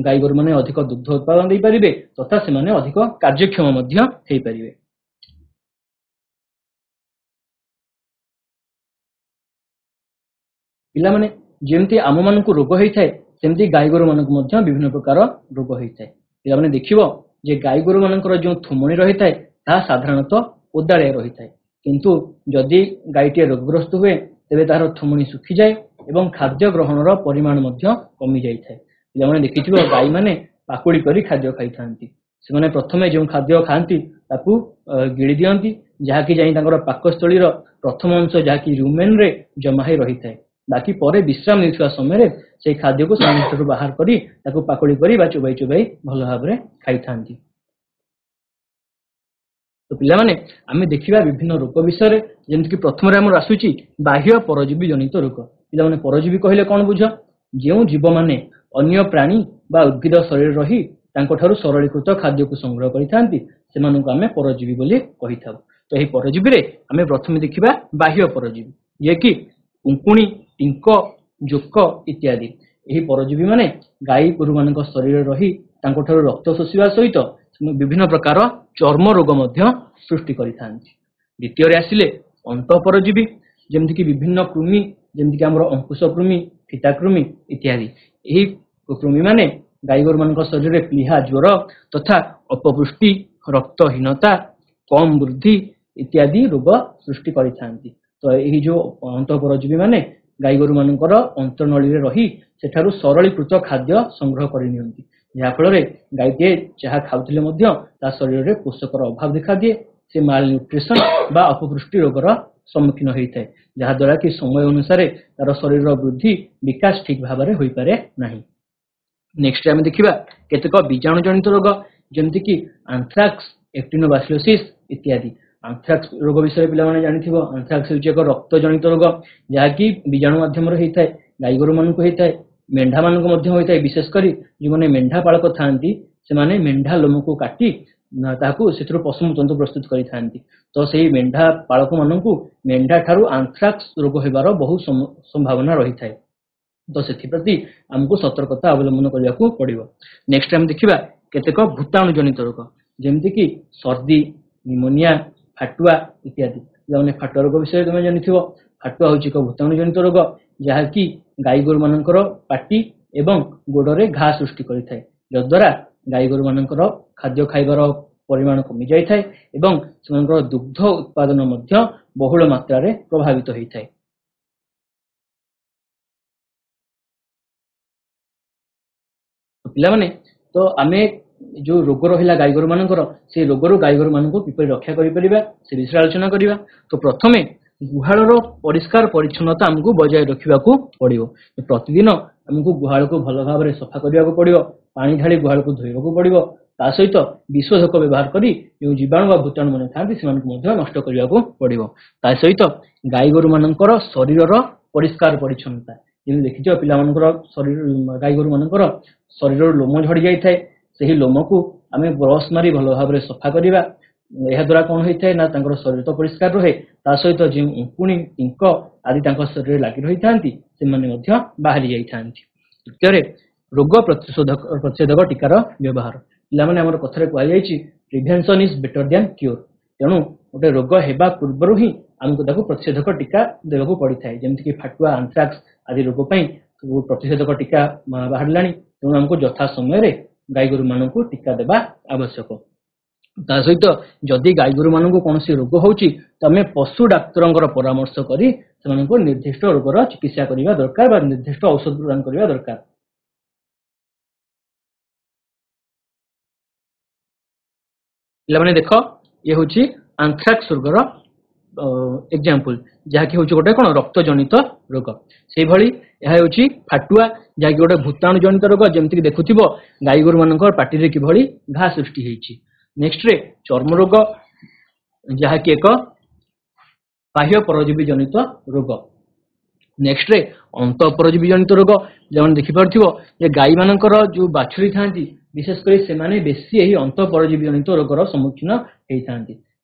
ଗାଈଗୋରୁମାନେ ଅଧିକ ଦୁଗ୍ଧ ଉତ୍ପାଦନ ଦେଇପାରିବେ ତଥା ସେମାନେ ଅଧିକ କାର୍ଯ୍ୟକ୍ଷମ ମଧ୍ୟ ହେଇପାରିବେ। ପିଲାମାନେ ଯେମିତି ଆମମାନଙ୍କୁ ରୋଗ ହେଇଥାଏ ସେମିତି ଗାଈଗୋରୁ ମାନଙ୍କୁ ମଧ୍ୟ ବିଭିନ୍ନ ପ୍ରକାର ରୋଗ ହେଇଥାଏ। ପିଲାମାନେ ଦେଖିବ ଯେ ଗାଈଗୋରୁ ମାନଙ୍କର ଯେଉଁ ଥୁମଣି ରହିଥାଏ ତାହା ସାଧାରଣତଃ ଓଦାଳିଆ ରହିଥାଏ, କିନ୍ତୁ ଯଦି ଗାଈଟିଏ ରୋଗଗ୍ରସ୍ତ ହୁଏ ତେବେ ତାହାର ଥୁମଣି ଶୁଖିଯାଏ ଏବଂ ଖାଦ୍ୟ ଗ୍ରହଣର ପରିମାଣ ମଧ୍ୟ କମି ଯାଇଥାଏ। ପିଲାମାନେ ଦେଖିଥିବ ଗାଈମାନେ ପାକୁଳି କରି ଖାଦ୍ୟ ଖାଇଥାନ୍ତି। ସେମାନେ ପ୍ରଥମେ ଯେଉଁ ଖାଦ୍ୟ ଖାଆନ୍ତି ତାକୁ ଗିଳି ଦିଅନ୍ତି, ଯାହାକି ଯାଇ ତାଙ୍କର ପାକସ୍ଥଳୀର ପ୍ରଥମ ଅଂଶ ଯାହାକି ରୁମେନରେ ଜମା ହୋଇ ରହିଥାଏ। ବାକି ପରେ ବିଶ୍ରାମ ନେଉଥିବା ସମୟରେ ସେହି ଖାଦ୍ୟକୁ ସେମାନେ ଭିତରୁ ବାହାର କରି ତାକୁ ପାକୁଳି କରି ବା ଚୋବାଇ ଚୋବାଇ ଭଲ ଭାବରେ ଖାଇଥାନ୍ତି। ତ ପିଲାମାନେ ଆମେ ଦେଖିବା ବିଭିନ୍ନ ରୋଗ ବିଷୟରେ, ଯେମିତିକି ପ୍ରଥମରେ ଆମର ଆସୁଛି ବାହ୍ୟ ପରଜୀବୀ ଜନିତ ରୋଗ। ପିଲାମାନେ ପରଜୀବୀ କହିଲେ କଣ ବୁଝ? ଯେଉଁ ଜୀବମାନେ ଅନ୍ୟ ପ୍ରାଣୀ ବା ଉଦ୍ଭିଦ ଶରୀରରେ ରହି ତାଙ୍କଠାରୁ ସରଳୀକୃତ ଖାଦ୍ୟକୁ ସଂଗ୍ରହ କରିଥାନ୍ତି ସେମାନଙ୍କୁ ଆମେ ପରଜୀବୀ ବୋଲି କହିଥାଉ। ତ ଏହି ପରଜୀବୀରେ ଆମେ ପ୍ରଥମେ ଦେଖିବା ବାହ୍ୟ ପରଜୀବୀ, ଯିଏକି ଉଙ୍କୁଣି, ଟିଙ୍କ, ଜୋକ ଇତ୍ୟାଦି। ଏହି ପରଜୀବୀ ମାନେ ଗାଈ ଗୋରୁମାନଙ୍କ ଶରୀରରେ ରହି ତାଙ୍କଠାରୁ ରକ୍ତ ଶୋଷିବା ସହିତ ବିଭିନ୍ନ ପ୍ରକାର ଚର୍ମ ରୋଗ ମଧ୍ୟ ସୃଷ୍ଟି କରିଥାନ୍ତି। ଦ୍ୱିତୀୟରେ ଆସିଲେ ଅନ୍ତ ପରଜୀବୀ, ଯେମିତିକି ବିଭିନ୍ନ କୃମି, ଯେମିତିକି ଆମର ଅଙ୍କୁଶ କୃମି, ଫିତା କୃମି ଇତ୍ୟାଦି। ଏହି କୃମିମାନେ ଗାଈ ଗୋରୁମାନଙ୍କ ଶରୀରରେ ପ୍ଲିହା ଜ୍ୱର ତଥା ଅପପୁଷ୍ଟି, ରକ୍ତହୀନତା, କମ ବୃଦ୍ଧି ଇତ୍ୟାଦି ରୋଗ ସୃଷ୍ଟି କରିଥାନ୍ତି। ତ ଏହି ଯେଉଁ ଅନ୍ତ ପରଜୀବୀ ମାନେ ଗାଈ ଗୋରୁମାନଙ୍କର ଅନ୍ତନଳୀରେ ରହି ସେଠାରୁ ସରଳୀକୃତ ଖାଦ୍ୟ ସଂଗ୍ରହ କରିନିଅନ୍ତି, ଯାହାଫଳରେ ଗାଈଟିଏ ଯାହା ଖାଉଥିଲେ ମଧ୍ୟ ତା ଶରୀରରେ ପୋଷକର ଅଭାବ ଦେଖାଦିଏ। ସେ ମାଲ ନ୍ୟୁଟ୍ରିସନ ବା ଅପପୁଷ୍ଟି ରୋଗର ସମ୍ମୁଖୀନ ହୋଇଥାଏ, ଯାହାଦ୍ୱାରା କି ସମୟ ଅନୁସାରେ ତାର ଶରୀରର ବୃଦ୍ଧି ବିକାଶ ଠିକ ଭାବରେ ହୋଇପାରେ ନାହିଁ। ନେକ୍ସଟ ଆମେ ଦେଖିବା କେତେକ ବୀଜାଣୁ ଜନିତ ରୋଗ, ଯେମିତିକି ଆନ୍ଥ୍ରାକ୍ସ, ଏକ୍ଟିନୋବାସିଲୋସିସ୍ ଇତ୍ୟାଦି। ଆନ୍ଥ୍ରାକ୍ସ ରୋଗ ବିଷୟରେ ପିଲାମାନେ ଜାଣିଥିବ। ଆନ୍ଥ୍ରାକ୍ସ ହେଉଛି ଏକ ରକ୍ତ ଜନିତ ରୋଗ, ଯାହାକି ବୀଜାଣୁ ମାଧ୍ୟମରେ ହେଇଥାଏ। ଗାଈ ଗୋରୁମାନଙ୍କୁ ହେଇଥାଏ, ମେଣ୍ଢା ମାନଙ୍କୁ ମଧ୍ୟ ହୋଇଥାଏ। ବିଶେଷ କରି ଯେଉଁମାନେ ମେଣ୍ଢା ପାଳକ ଥାଆନ୍ତି ସେମାନେ ମେଣ୍ଢା ଲୋମକୁ କାଟି ତାହାକୁ ସେଥିରୁ ପଶମ ତନ୍ତୁ ପ୍ରସ୍ତୁତ କରିଥାନ୍ତି। ତ ସେହି ମେଣ୍ଢା ପାଳକ ମାନଙ୍କୁ ମେଣ୍ଢା ଠାରୁ ଆନ୍ଥ୍ରାକ୍ସ ରୋଗ ହେବାର ବହୁ ସମ୍ଭାବନା ରହିଥାଏ। ତ ସେଥିପ୍ରତି ଆମକୁ ସତର୍କତା ଅବଲମ୍ବନ କରିବାକୁ ପଡିବ। ନେକ୍ସଟ ଆମେ ଦେଖିବା କେତେକ ଭୂତାଣୁ ଜନିତ ରୋଗ, ଯେମିତିକି ସର୍ଦ୍ଦି, ନିମୋନିଆ, ଫାଟୁଆ ଇତ୍ୟାଦି। ଯେଉଁମାନେ ଫାଟୁଆ ରୋଗ ବିଷୟରେ ତମେ ଜାଣିଥିବ। ଫାଟୁଆ ହେଉଛି ଏକ ଭୂତାଣୁ ଜନିତ ରୋଗ, ଯାହାକି ଗାଈ ଗୋରୁମାନଙ୍କର ପାଟି ଏବଂ ଗୋଡରେ ଘା ସୃଷ୍ଟି କରିଥାଏ, ଯଦ୍ୱାରା ଗାଈ ଗୋରୁମାନଙ୍କର ଖାଦ୍ୟ ଖାଇବାର ପରିମାଣ କମି ଯାଇଥାଏ ଏବଂ ସେମାନଙ୍କର ଦୁଗ୍ଧ ଉତ୍ପାଦନ ମଧ୍ୟ ବହୁଳ ମାତ୍ରାରେ ପ୍ରଭାବିତ ହୋଇଥାଏ। ପିଲାମାନେ ତ ଆମେ ଯୋଉ ରୋଗ ରହିଲା ଗାଈ ଗୋରୁ ମାନଙ୍କର, ସେ ରୋଗରୁ ଗାଈ ଗୋରୁ ମାନଙ୍କୁ କିପରି ରକ୍ଷା କରିପାରିବା ସେ ବିଷୟରେ ଆଲୋଚନା କରିବା। ତ ପ୍ରଥମେ ଗୁହାଳର ପରିଷ୍କାର ପରିଚ୍ଛନ୍ନତା ଆମକୁ ବଜାୟ ରଖିବାକୁ ପଡିବ। ପ୍ରତିଦିନ ଆମକୁ ଗୁହାଳକୁ ଭଲ ଭାବରେ ସଫା କରିବାକୁ ପଡିବ, ପାଣି ଢାଳି ଗୁହାଳକୁ ଧୋଇବାକୁ ପଡିବ। ତା ସହିତ ବିଶୋଧକ ବ୍ୟବହାର କରି ଯେଉଁ ଜୀବାଣୁ ବା ଭୂତାଣୁ ମାନେ ଥାନ୍ତି ସେମାନଙ୍କୁ ମଧ୍ୟ ନଷ୍ଟ କରିବାକୁ ପଡିବ। ତା ସହିତ ଗାଈ ଗୋରୁ ମାନଙ୍କର ଶରୀରର ପରିଷ୍କାର ପରିଚ୍ଛନ୍ନତା, ଯେମିତି ଦେଖିଥିବ ପିଲାମାନଙ୍କର ଶରୀର ଗାଈ ଗୋରୁ ମାନଙ୍କର ଶରୀରରୁ ଲୋମ ଝଡି ଯାଇଥାଏ, ସେହି ଲୋମକୁ ଆମେ ବ୍ରଶ ମାରି ଭଲ ଭାବରେ ସଫା କରିବା। ଏହା ଦ୍ୱାରା କଣ ହୋଇଥାଏ ନା ତାଙ୍କର ଶରୀର ତ ପରିଷ୍କାର ରହେ, ତା ସହିତ ଯେଉଁ ଉଙ୍କୁଣି, ଟିଙ୍କ ଆଦି ତାଙ୍କ ଶରୀରରେ ଲାଗି ରହିଥାନ୍ତି ସେମାନେ ମଧ୍ୟ ବାହାରି ଯାଇଥାନ୍ତି। ତୃତୀୟରେ ରୋଗ ପ୍ରତିଷେଧକ ଟୀକାର ବ୍ୟବହାର। ପିଲାମାନେ ଆମର କଥାରେ କୁହାଯାଇଛି ପ୍ରିଭେନ୍ସନ ଇଜ ବେଟର ଦ୍ୟାନ କ୍ୟୁର। ତେଣୁ ଗୋଟେ ରୋଗ ହେବା ପୂର୍ବରୁ ହିଁ ଆମକୁ ତାକୁ ପ୍ରତିଷେଧକ ଟୀକା ଦେବାକୁ ପଡିଥାଏ। ଯେମିତିକି ଫାଟୁଆ, ଆନ୍ଥ୍ରାକ୍ସ ଆଦି ରୋଗ ପାଇଁ ପ୍ରତିଷେଧକ ଟୀକା ବାହାରିଲାଣି, ତେଣୁ ଆମକୁ ଯଥା ସମୟରେ ଗାଈ ଗୋରୁ ମାନଙ୍କୁ ଟୀକା ଦେବା ଆବଶ୍ୟକ। ତା ସହିତ ଯଦି ଗାଈ ଗୋରୁ ମାନଙ୍କୁ କୌଣସି ରୋଗ ହେଉଛି ତ ଆମେ ପଶୁ ଡାକ୍ତରଙ୍କର ପରାମର୍ଶ କରି ସେମାନଙ୍କୁ ନିର୍ଦ୍ଦିଷ୍ଟ ରୋଗର ଚିକିତ୍ସା କରିବା ଦରକାର ବା ନିର୍ଦ୍ଦିଷ୍ଟ ଔଷଧ ପ୍ରଦାନ କରିବା ଦରକାର। ପିଲାମାନେ ଦେଖ, ଇଏ ହେଉଛି ଆନ୍ଥ୍ରାକ୍ସ ରୋଗର एग्जांपल जहाँकि हूँ गोटे कौन रक्त जनित रोग से भली यह हूँ फाटुआ जहाँकि गोटे भूताणु जनित रोग जमीक देखुव गाई गोरु मान पार्टी किभली घा सृष्टि होती। नेक्स्ट रे चर्म रोग जहाँकि एक बाह्य परजीवी जनित रोग। नेक्स्ट रे अंत परजीवी जनित रोग जब देखिपे गाई मानकर जो बाछुरी था विशेषकर से बेसी यही अंत परजीवी जनित रोगर सम्मुखीन होता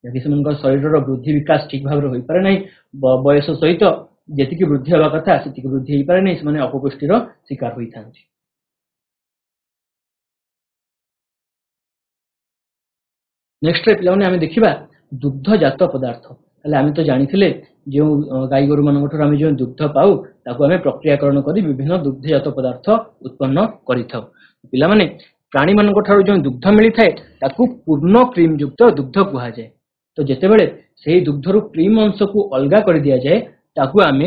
जहाँकि शरीर वृद्धि विकास ठीक भाव हो पारे ना बयस सहित जी वृद्धि हवा कथा से वृद्धि हो पारे नहीं से अपपुष्टिर शिकार होता। नेक्स्ट रे पिला आम देखा दुग्धजात पदार्थ आम तो जानी जो गाई गोरु मान जो दुग्ध पाऊ ताकू आम प्रक्रियाकरण कर विभिन्न दुग्धजात पदार्थ उत्पन्न करें। पिला प्राणी मान जो दुग्ध मिलता है ताकू पूर्ण क्रीम युक्त दुग्ध कह जाए। तो जितेबले से दुग्धर क्रीम अंश को अलग कर दि जाए ताकू आम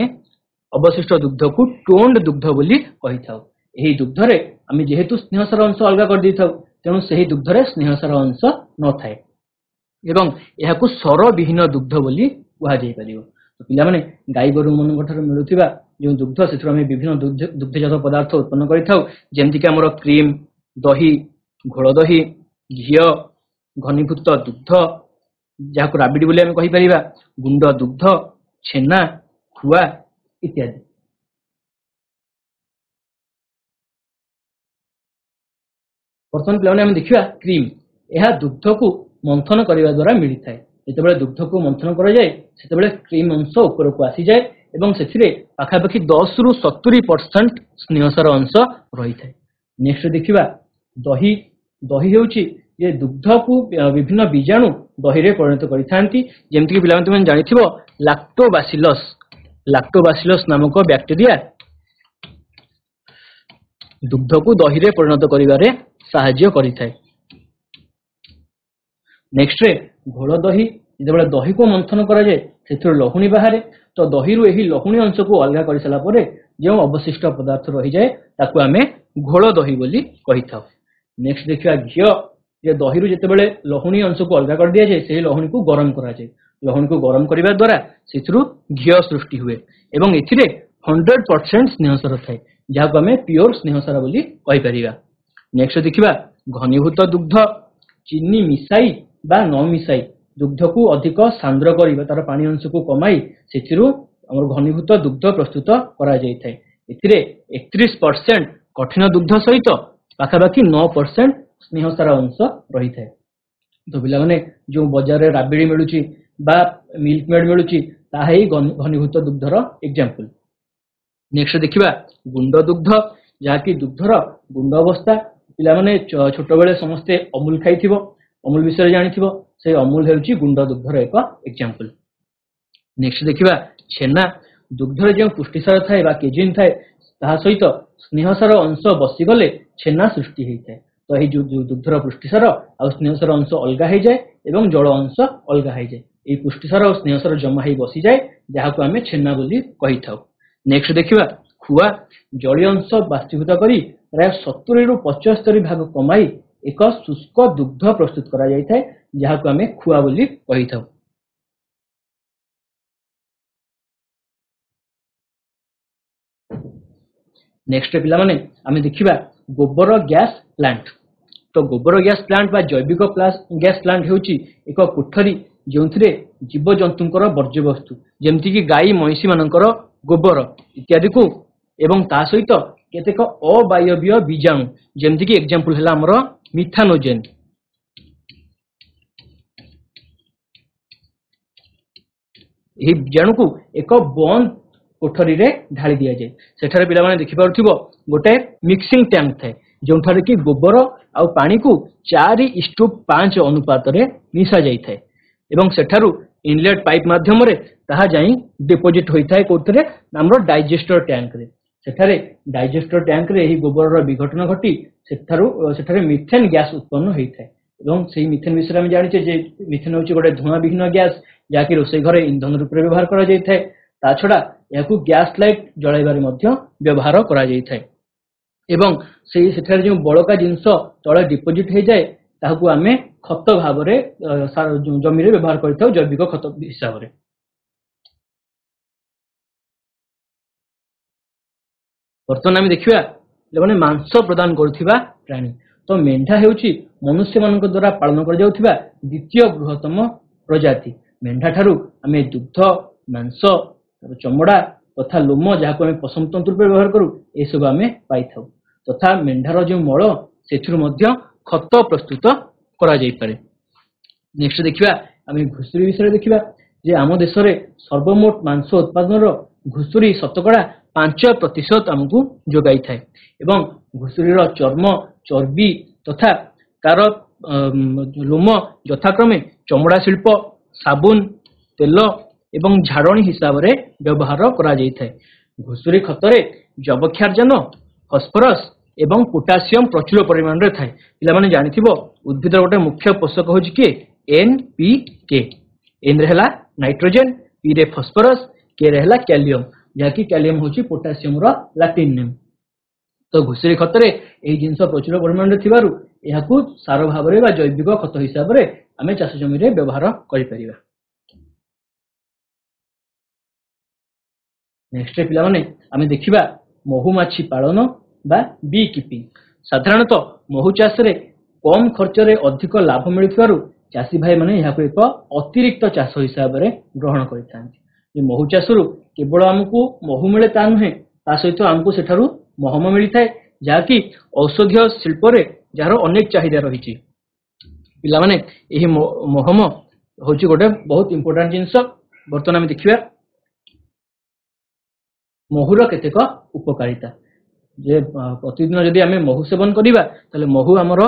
अवशिष्ट दुग्ध को टोन्ड दुग्ध बोली कही था। यही दुग्धरे आम जेहेतु स्नेहसार अंश अलग कर दी था तेणु से दुग्धरे स्नेहसार अंश न थाए एवं यह सर विहीन दुग्ध बोली कह जाई परियो। तो पिला माने गाई गोरु मान मिलुथिबा जो दुग्ध से विभिन्न दुग्धजात पदार्थ उत्पन्न करिथाउ जेमतिक हमर क्रीम दही घोल दही घी घनीभूत दुग्ध जहाँ राबिडी बोली आम कहि परिबा गुंड दुग्ध छेना खुआ इत्यादि। बर्तमान पिला देखा क्रीम यह दुग्ध को मंथन करने द्वारा मिलता है। जितेबाला दुग्ध को मंथन कर जाए से क्रीम अंश ऊपर को आसी जाए और से पाखापाखि 10 रु 70% स्नेहसार अंश रही है। नेक्स्ट देखा दही दही हूँ ये दुग्ध को विभिन्न बीजाणु दही रे परिणत करमती पिला तुम जानी लैक्टोबासिलस नामक बैक्टेरिया दुग्ध को दही रे परिणत करिवारे साहाय्य करिथाय। नेक्स्ट रे घोल दही जितेबाला दही को मंथन करा जाए से लहुणी बाहर तो दही रु यही लहुणी अंश को अलग कर सारा पर जो अवशिष्ट पदार्थ रही जाए ताकू आमे घोल दही बोली कही था। नेक्स्ट देखा घी ये दही रु जितेबाला लहुणी अंश को अलग कर दिया जाए से लहुणी को गरम करा जाए लहुणी को गरम करने द्वारा से घी सृष्टि हुए एवं एथिरे 100% स्नेहसार थाए जहाँ आम प्योर स्नेहसार बोली कहि परिबा। नेक्स्ट देखा घनीभूत दुग्ध चीनी मिसाई बा न मिसाई दुग्ध को अधिक सांद्र कर तार पानी अंश को कमाई से घनीभूत दुग्ध प्रस्तुत करा जाय थाए। एथिरे 31% कठिन दुग्ध सहित पाखापाखि 9% स्नेहसार अंश रही थाए। तो पिला माने जो बाजार रे राबिडी मिलुची बा मिल्क मेड मिलुची ताहा ही घनीभूत दुग्धर एग्जांपल। नेक्स्ट देखिबा गुंड दुग्ध जहाँकि दुग्धर गुंड अवस्था पिला माने छोट बेले समस्ते अमूल खाइथिबो अमूल विषय जानिथिबो से अमूल हेउची गुंड दुग्धर एक एग्जांपल। नेक्स्ट देखिबा छेना दुग्धर जो पुष्टिसार थाए बा केजिन थाए ताहा सहित स्नेहसार अंश बसीगले छेना सृष्टि होता है। तो यही जो दुग्धर पुष्टिसार आ स्नेहसार अंश अलग हो जाए और जल अंश अलग हो जाए ये पुष्टिसार और स्नेहसार जमा हो बसी जाए जहाँ को आम छेना बोली कही था। नेक्स्ट देखिबा खुआ जलीय अंश बाष्पीभूत करी प्राय 70 रु 75 भाग कमाई एक शुष्क दुग्ध प्रस्तुत करा जाय थाए जहाँ को आम खुआ बोली कही था। नेक्स्ट पिला माने आम देखिबा गोबर गैस प्लांट। तो गोबर गैस प्लांट बा जैविक गैस प्लांट हेउची एक कोठरी जो जीव जंतुंकर वर्ज्य वस्तु जेमती कि गाई महिषी मानकर गोबर इत्यादि को एवं ता सहित केतेक अबायवीय बीजाणु जेमती कि एग्जांपल हला हमर मिथानोजेन यही बीजाणु को एक बंद कोठरी रे ढाली दिया जाए। सेठारे पिला माने देखि पारुथिबो गोटे मिक्सिंग टैंक थाए जोंठारे कि गोबर आउ पानी को 4:5 अनुपात रे मिसा जाई थाए एवं सेठारु इनलेट पाइप माध्यम रे ताहा जाई डिपोजिट होई थाए कोठरे हमरो डाइजेस्टर टैंक रे। सेठारे डाइजेस्टर टैंक रे एही गोबर रो विघटन घटी सेठारे मिथेन गैस उत्पन्न होई थाए एवं सेही मिथेन विषय हम जानि जे मिथेन होची गोटे धुआं विहीन गैस जाकि रोसई घरे ईंधन रूप व्यवहार करा जाई थाए। ता छड़ा याकू गैस लाइट जळाइबारे मध्य व्यवहार करा जाई थाए एवं सेही सेठारे जो बळका जिंस तळे डिपोजिट हो जाए ताहाकू आमे खत भाव रे जमी रे व्यवहार करथाउ जैविक खत हिसाब रे। ବର୍ତ୍ତମାନ ଆମେ ଦେଖିବା ପିଲାମାନେ ମାଂସ ପ୍ରଦାନ କରୁଥିବା ପ୍ରାଣୀ। ତ ମେଣ୍ଢା ହେଉଛି ମନୁଷ୍ୟ ମାନଙ୍କ ଦ୍ୱାରା ପାଳନ କରାଯାଉଥିବା ଦ୍ୱିତୀୟ ବୃହତ୍ତମ ପ୍ରଜାତି। ମେଣ୍ଢା ଠାରୁ ଆମେ ଦୁଗ୍ଧ, ମାଂସ, ଚମଡ଼ା ତଥା ଲୋମ, ଯାହାକୁ ଆମେ ପଶମ ତନ୍ତୁ ରୂପେ ବ୍ୟବହାର କରୁ, ଏସବୁ ଆମେ ପାଇଥାଉ। ତଥା ମେଣ୍ଢାର ଯେଉଁ ମଳ, ସେଥିରୁ ମଧ୍ୟ ଖତ ପ୍ରସ୍ତୁତ କରାଯାଇପାରେ। ନେକ୍ସଟ ଦେଖିବା ଆମେ ଘୁଷୁରୀ ବିଷୟରେ ଦେଖିବା ଯେ ଆମ ଦେଶରେ ସର୍ବମୋଟ ମାଂସ ଉତ୍ପାଦନର ଘୁଷୁରୀ ଶତକଡ଼ା 5% ଆମକୁ ଯୋଗାଇଥାଏ ଏବଂ ଘୁଷୁରୀର ଚର୍ମ, ଚର୍ବି ତଥା ତାର ଲୋମ ଯଥାକ୍ରମେ ଚମଡ଼ା ଶିଳ୍ପ, ସାବୁନ, ତେଲ ଏବଂ ଝାଡ଼ଣୀ ହିସାବରେ ବ୍ୟବହାର କରାଯାଇଥାଏ। ଘୁଷୁରୀ ଖତରେ ଯବକ୍ଷାରଜାନ, ଫସ୍ଫରସ ଏବଂ ପୋଟାସିୟମ ପ୍ରଚୁର ପରିମାଣରେ ଥାଏ। ପିଲାମାନେ ଜାଣିଥିବ ଉଦ୍ଭିଦର ଗୋଟେ ମୁଖ୍ୟ ପୋଷକ ହେଉଛି କିଏ? NPK। N ରେ ହେଲା ନାଇଟ୍ରୋଜେନ, P ରେ ଫସ୍ଫରସ, K ରେ ହେଲା କ୍ୟାଲିୟମ, ଯାହାକି କ୍ୟାଲିୟମ ହେଉଛି ପୋଟାସିୟମର ଲାଟିନ ନେମ୍। ତ ଘୁଷୁରୀ ଖତରେ ଏହି ଜିନିଷ ପ୍ରଚୁର ପରିମାଣରେ ଥିବାରୁ ଏହାକୁ ସାର ଭାବରେ ବା ଜୈବିକ ଖତ ହିସାବରେ ଆମେ ଚାଷ ଜମିରେ ବ୍ୟବହାର କରିପାରିବା। ନେକ୍ସଟ ପିଲାମାନେ ଆମେ ଦେଖିବା ମହୁମାଛି ପାଳନ ବା ବି କିପିଂ। ସାଧାରଣତଃ ମହୁ ଚାଷରେ କମ୍ ଖର୍ଚ୍ଚରେ ଅଧିକ ଲାଭ ମିଳୁଥିବାରୁ ଚାଷୀ ଭାଇମାନେ ଏହାକୁ ଏକ ଅତିରିକ୍ତ ଚାଷ ହିସାବରେ ଗ୍ରହଣ କରିଥାନ୍ତି। ମହୁ ଚାଷରୁ କେବଳ ଆମକୁ ମହୁ ମିଳେ ତା ନୁହେଁ, ତା ସହିତ ଆମକୁ ସେଠାରୁ ମହମ ମିଳିଥାଏ, ଯାହାକି ଔଷଧୀୟ ଶିଳ୍ପରେ ଯାହାର ଅନେକ ଚାହିଦା ରହିଛି। ପିଲାମାନେ ଏହି ମହମ ହେଉଛି ଗୋଟେ ବହୁତ ଇମ୍ପୋର୍ଟାଣ୍ଟ ଜିନିଷ। ବର୍ତ୍ତମାନ ଆମେ ଦେଖିବା ମହୁର କେତେକ ଉପକାରିତା। ଯେ ପ୍ରତିଦିନ ଯଦି ଆମେ ମହୁ ସେବନ କରିବା ତାହେଲେ ମହୁ ଆମର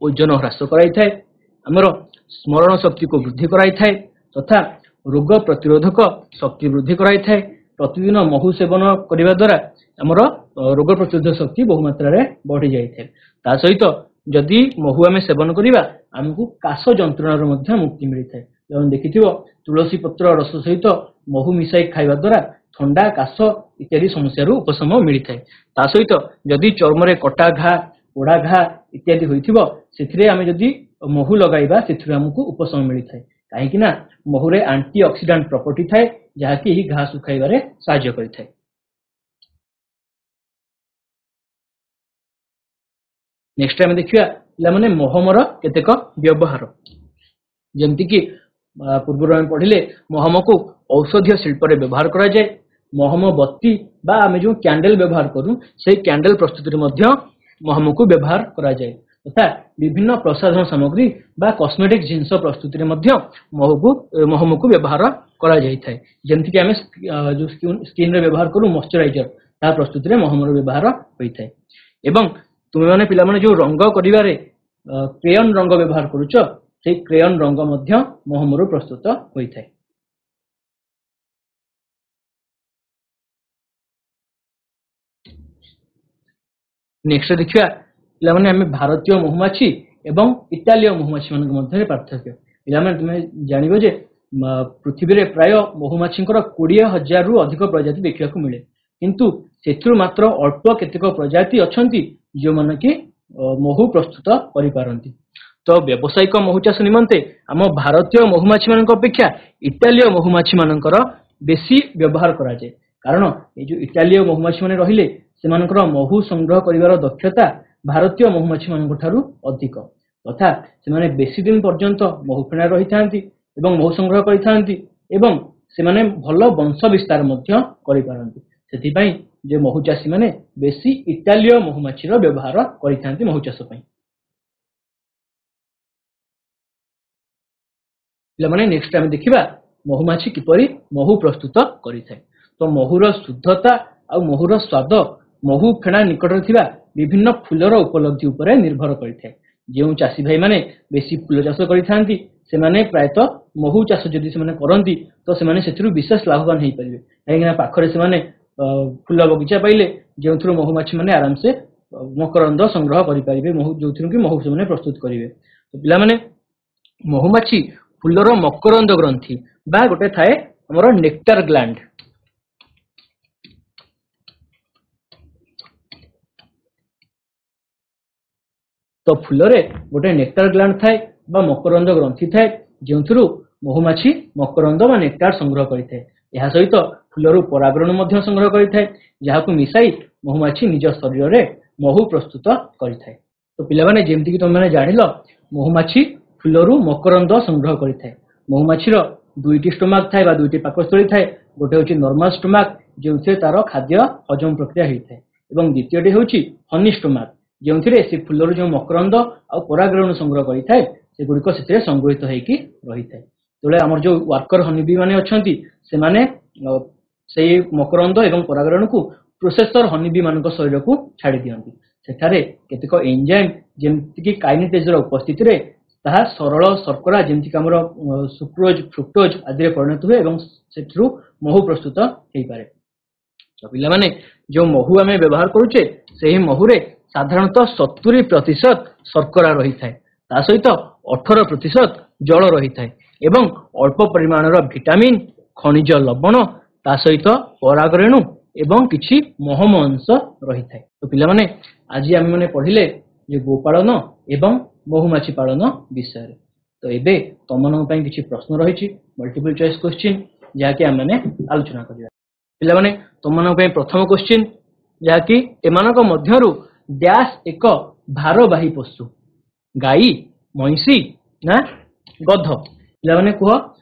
ଓଜନ ହ୍ରାସ କରାଇଥାଏ, ଆମର ସ୍ମରଣ ଶକ୍ତିକୁ ବୃଦ୍ଧି କରାଇଥାଏ ତଥା ରୋଗ ପ୍ରତିରୋଧକ ଶକ୍ତି ବୃଦ୍ଧି କରାଇଥାଏ। ପ୍ରତିଦିନ ମହୁ ସେବନ କରିବା ଦ୍ୱାରା ଆମର ରୋଗ ପ୍ରତିରୋଧକ ଶକ୍ତି ବହୁ ମାତ୍ରାରେ ବଢି ଯାଇଥାଏ। ତା ସହିତ ଯଦି ମହୁ ଆମେ ସେବନ କରିବା ଆମକୁ କାଶ ଯନ୍ତ୍ରଣାରୁ ମଧ୍ୟ ମୁକ୍ତି ମିଳିଥାଏ। ଯେମିତି ଦେଖିଥିବ ତୁଳସୀ ପତ୍ର ରସ ସହିତ ମହୁ ମିଶାଇ ଖାଇବା ଦ୍ୱାରା ଥଣ୍ଡା, କାଶ ଇତ୍ୟାଦି ସମସ୍ୟାରୁ ଉପଶମ ମିଳିଥାଏ। ତା ସହିତ ଯଦି ଚର୍ମରେ କଟା ଘା, ପୋଡ଼ା ଘା ଇତ୍ୟାଦି ହୋଇଥିବ, ସେଥିରେ ଆମେ ଯଦି ମହୁ ଲଗାଇବା ସେଥିରୁ ଆମକୁ ଉପଶମ ମିଳିଥାଏ। କାହିଁକି ନା ମହୁରେ ଆଣ୍ଟି ଅକ୍ସିଡାଣ୍ଟ ପ୍ରପର୍ଟି ଥାଏ, ଯାହାକି ଏହି ଘା ଶୁଖାଇବାରେ ସାହାଯ୍ୟ କରିଥାଏ। ନେକ୍ସଟ ଆମେ ଦେଖିବା ପିଲାମାନେ ମହମର କେତେକ ବ୍ୟବହାର। ଯେମିତିକି ପୂର୍ବରୁ ଆମେ ପଢିଲେ ମହମକୁ ଔଷଧୀୟ ଶିଳ୍ପରେ ବ୍ୟବହାର କରାଯାଏ। ମହମ ବତୀ ବା ଆମେ ଯେଉଁ କ୍ୟାଣ୍ଡେଲ ବ୍ୟବହାର କରୁ, ସେହି କ୍ୟାଣ୍ଡେଲ ପ୍ରସ୍ତୁତିରେ ମଧ୍ୟ ମହମକୁ ବ୍ୟବହାର କରାଯାଏ ତଥା ବିଭିନ୍ନ ପ୍ରସାଧନ ସାମଗ୍ରୀ ବା କସ୍ମେଟିକ୍ ଜିନିଷ ପ୍ରସ୍ତୁତିରେ ମଧ୍ୟ ମହମକୁ ବ୍ୟବହାର କରାଯାଇଥାଏ। ଯେମିତିକି ଆମେ ଯେଉଁ ସ୍କିନ୍ରେ ବ୍ୟବହାର କରୁ ମଶ୍ଚରାଇଜର, ତାହା ପ୍ରସ୍ତୁତିରେ ମହମର ବ୍ୟବହାର ହୋଇଥାଏ। ଏବଂ ତୁମେମାନେ ପିଲାମାନେ ଯେଉଁ ରଙ୍ଗ କରିବାରେ କ୍ରେୟନ ରଙ୍ଗ ବ୍ୟବହାର କରୁଛ, ସେହି କ୍ରେୟନ ରଙ୍ଗ ମଧ୍ୟ ମହମରୁ ପ୍ରସ୍ତୁତ ହୋଇଥାଏ। ନେକ୍ସଟ ଦେଖିବା ପିଲାମାନେ ଆମେ ଭାରତୀୟ ମହୁମାଛି ଏବଂ ଇଟାଲୀୟ ମହୁମାଛି ମାନଙ୍କ ମଧ୍ୟରେ ପାର୍ଥକ୍ୟ। ପିଲାମାନେ ତୁମେ ଜାଣିବ ଯେ ପୃଥିବୀରେ ପ୍ରାୟ ମହୁମାଛିଙ୍କର 20,000ରୁ ଅଧିକ ପ୍ରଜାତି ଦେଖିବାକୁ ମିଳେ, କିନ୍ତୁ ସେଥିରୁ ମାତ୍ର ଅଳ୍ପ କେତେକ ପ୍ରଜାତି ଅଛନ୍ତି ଯେଉଁମାନେ କି ମହୁ ପ୍ରସ୍ତୁତ କରିପାରନ୍ତି। ତ ବ୍ୟବସାୟିକ ମହୁ ଚାଷ ନିମନ୍ତେ ଆମ ଭାରତୀୟ ମହୁମାଛି ମାନଙ୍କ ଅପେକ୍ଷା ଇଟାଲୀୟ ମହୁମାଛି ମାନଙ୍କର ବେଶୀ ବ୍ୟବହାର କରାଯାଏ। କାରଣ এই ଯେଉଁ ଇଟାଲୀୟ ମହୁମାଛି ମାନେ ରହିଲେ ସେମାନଙ୍କର ମହୁ ସଂଗ୍ରହ କରିବାର ଦକ୍ଷତା ଭାରତୀୟ ମହୁମାଛି ମାନଙ୍କ ଠାରୁ ଅଧିକ ତଥା ସେମାନେ ବେଶୀ ଦିନ ପର୍ଯ୍ୟନ୍ତ ମହୁ ଫେଣାରେ ରହିଥାନ୍ତି ଏବଂ ମହୁ ସଂଗ୍ରହ କରିଥାନ୍ତି ଏବଂ ସେମାନେ ଭଲ ବଂଶ ବିସ୍ତାର ମଧ୍ୟ କରିପାରନ୍ତି। ସେଥିପାଇଁ ଯେ ମହୁ ଚାଷୀ ମାନେ ବେଶୀ ଇଟାଲୀୟ ମହୁମାଛିର ବ୍ୟବହାର କରିଥାନ୍ତି ମହୁ ଚାଷ ପାଇଁ। ପିଲାମାନେ ନେକ୍ସଟ ଆମେ ଦେଖିବା ମହୁମାଛି କିପରି ମହୁ ପ୍ରସ୍ତୁତ କରିଥାଏ। ତ ମହୁର ଶୁଦ୍ଧତା ଆଉ ମହୁର ସ୍ୱାଦ ମହୁ ଫେଣା ନିକଟରେ ଥିବା ବିଭିନ୍ନ ଫୁଲର ଉପଲବ୍ଧି ଉପରେ ନିର୍ଭର କରିଥାଏ। ଯେଉଁ ଚାଷୀ ଭାଇମାନେ ବେଶୀ ଫୁଲ ଚାଷ କରିଥାନ୍ତି ସେମାନେ ପ୍ରାୟତଃ ମହୁ ଚାଷ ଯଦି ସେମାନେ କରନ୍ତି ତ ସେମାନେ ସେଥିରୁ ବିଶେଷ ଲାଭବାନ ହେଇପାରିବେ। କାହିଁକିନା ପାଖରେ ସେମାନେ ଫୁଲ ବଗିଚା ପାଇଲେ ଯେଉଁଥିରୁ ମହୁମାଛି ମାନେ ଆରାମସେ ମକରନ୍ଦ ସଂଗ୍ରହ କରିପାରିବେ, ଯେଉଁଥିରୁ କି ମହୁ ସେମାନେ ପ୍ରସ୍ତୁତ କରିବେ। ତ ପିଲାମାନେ ମହୁମାଛି ଫୁଲର ମକରନ୍ଦ ଗ୍ରନ୍ଥି ବା ଗୋଟେ ଥାଏ ଆମର ନେକ୍ଟାର ଗ୍ଲାଣ୍ଡ। ତ ଫୁଲରେ ଗୋଟେ ନେକ୍ଟାର ଗ୍ଲାଣ୍ଡ ଥାଏ ବା ମକରନ୍ଦ ଗ୍ରନ୍ଥି ଥାଏ, ଯେଉଁଥିରୁ ମହୁମାଛି ମକରନ୍ଦ ବା ନେକ୍ଟାର ସଂଗ୍ରହ କରିଥାଏ। ଏହା ସହିତ ଫୁଲରୁ ପରାଗରେଣୁ ମଧ୍ୟ ସଂଗ୍ରହ କରିଥାଏ, ଯାହାକୁ ମିଶାଇ ମହୁମାଛି ନିଜ ଶରୀରରେ ମହୁ ପ୍ରସ୍ତୁତ କରିଥାଏ। ତ ପିଲାମାନେ ଯେମିତିକି ତମେ ଜାଣିଲ ମହୁମାଛି ଫୁଲରୁ ମକରନ୍ଦ ସଂଗ୍ରହ କରିଥାଏ। ମହୁମାଛିର ଦୁଇଟି ଷ୍ଟୋମାକ୍ ଥାଏ ବା ଦୁଇଟି ପାକସ୍ଥଳୀ ଥାଏ। ଗୋଟେ ହେଉଛି ନର୍ମାଲ ଷ୍ଟୋମାକ୍ ଯେଉଁଥିରେ ତାର ଖାଦ୍ୟ ହଜମ ପ୍ରକ୍ରିୟା ହେଇଥାଏ ଏବଂ ଦ୍ୱିତୀୟଟି ହେଉଛି ହନି ଷ୍ଟୋମାକ୍ ଯେଉଁଥିରେ ସେ ଫୁଲରୁ ଯେଉଁ ମକରନ୍ଦ ଆଉ ପରାଗରେଣୁ ସଂଗ୍ରହ କରିଥାଏ ସେଗୁଡ଼ିକ ସେଥିରେ ସଂଗୃହୀତ ହେଇକି ରହିଥାଏ। ଯେତେବେଳେ ଆମର ଯୋଉ ୱାର୍କର ହନିବି ମାନେ ଅଛନ୍ତି ସେମାନେ ସେଇ ମକରନ୍ଦ ଏବଂ ପରାଗରେଣୁକୁ ପ୍ରୋସେସର ହନିବି ମାନଙ୍କ ଶରୀରକୁ ଛାଡ଼ି ଦିଅନ୍ତି। ସେଠାରେ କେତେକ ଏଞ୍ଜାଇମ୍ ଯେମିତିକି କାଇନେଟେଜର ଉପସ୍ଥିତିରେ ତାହା ସରଳ ଶର୍କରା ଯେମିତିକି ଆମର ସୁକ୍ରୋଜ ଫ୍ରୁକ୍ଟୋଜ ଆଦିରେ ପରିଣତ ହୁଏ ଏବଂ ସେଥିରୁ ମହୁ ପ୍ରସ୍ତୁତ ହେଇପାରେ। ତ ପିଲାମାନେ ଯେଉଁ ମହୁ ଆମେ ବ୍ୟବହାର କରୁଛେ ସେହି ମହୁରେ ସାଧାରଣତଃ 70% ଶର୍କରା ରହିଥାଏ। ତା ସହିତ 18% ଜଳ ରହିଥାଏ ଏବଂ ଅଳ୍ପ ପରିମାଣର ଭିଟାମିନ୍ ଖଣିଜ ଲବଣ ତା ସହିତ ପରାଗରେଣୁ ଏବଂ କିଛି ମହମ ଅଂଶ ରହିଥାଏ। ତ ପିଲାମାନେ ଆଜି ଆମେ ମାନେ ପଢିଲେ ଯେ ଗୋପାଳନ ଏବଂ ମହୁମାଛି ପାଳନ ବିଷୟରେ। ତ ଏବେ ତମମାନଙ୍କ ପାଇଁ କିଛି ପ୍ରଶ୍ନ ରହିଛି ମଲ୍ଟିପଲ ଚଏସ୍ କ୍ୱେଶ୍ଚିନ୍ ଯାହାକି ଆମେ ଆଲୋଚନା କରିବା। ପିଲାମାନେ ତମମାନଙ୍କ ପାଇଁ ପ୍ରଥମ କ୍ୱେଶ୍ଚିନ୍ ଯାହାକି ଏମାନଙ୍କ ମଧ୍ୟରୁ ଡ୍ୟାସ୍ ଏକ ଭାରବାହୀ ପଶୁ ଗାଈ ମଇଁଷି ନା ଗଧ। ପିଲାମାନେ କୁହ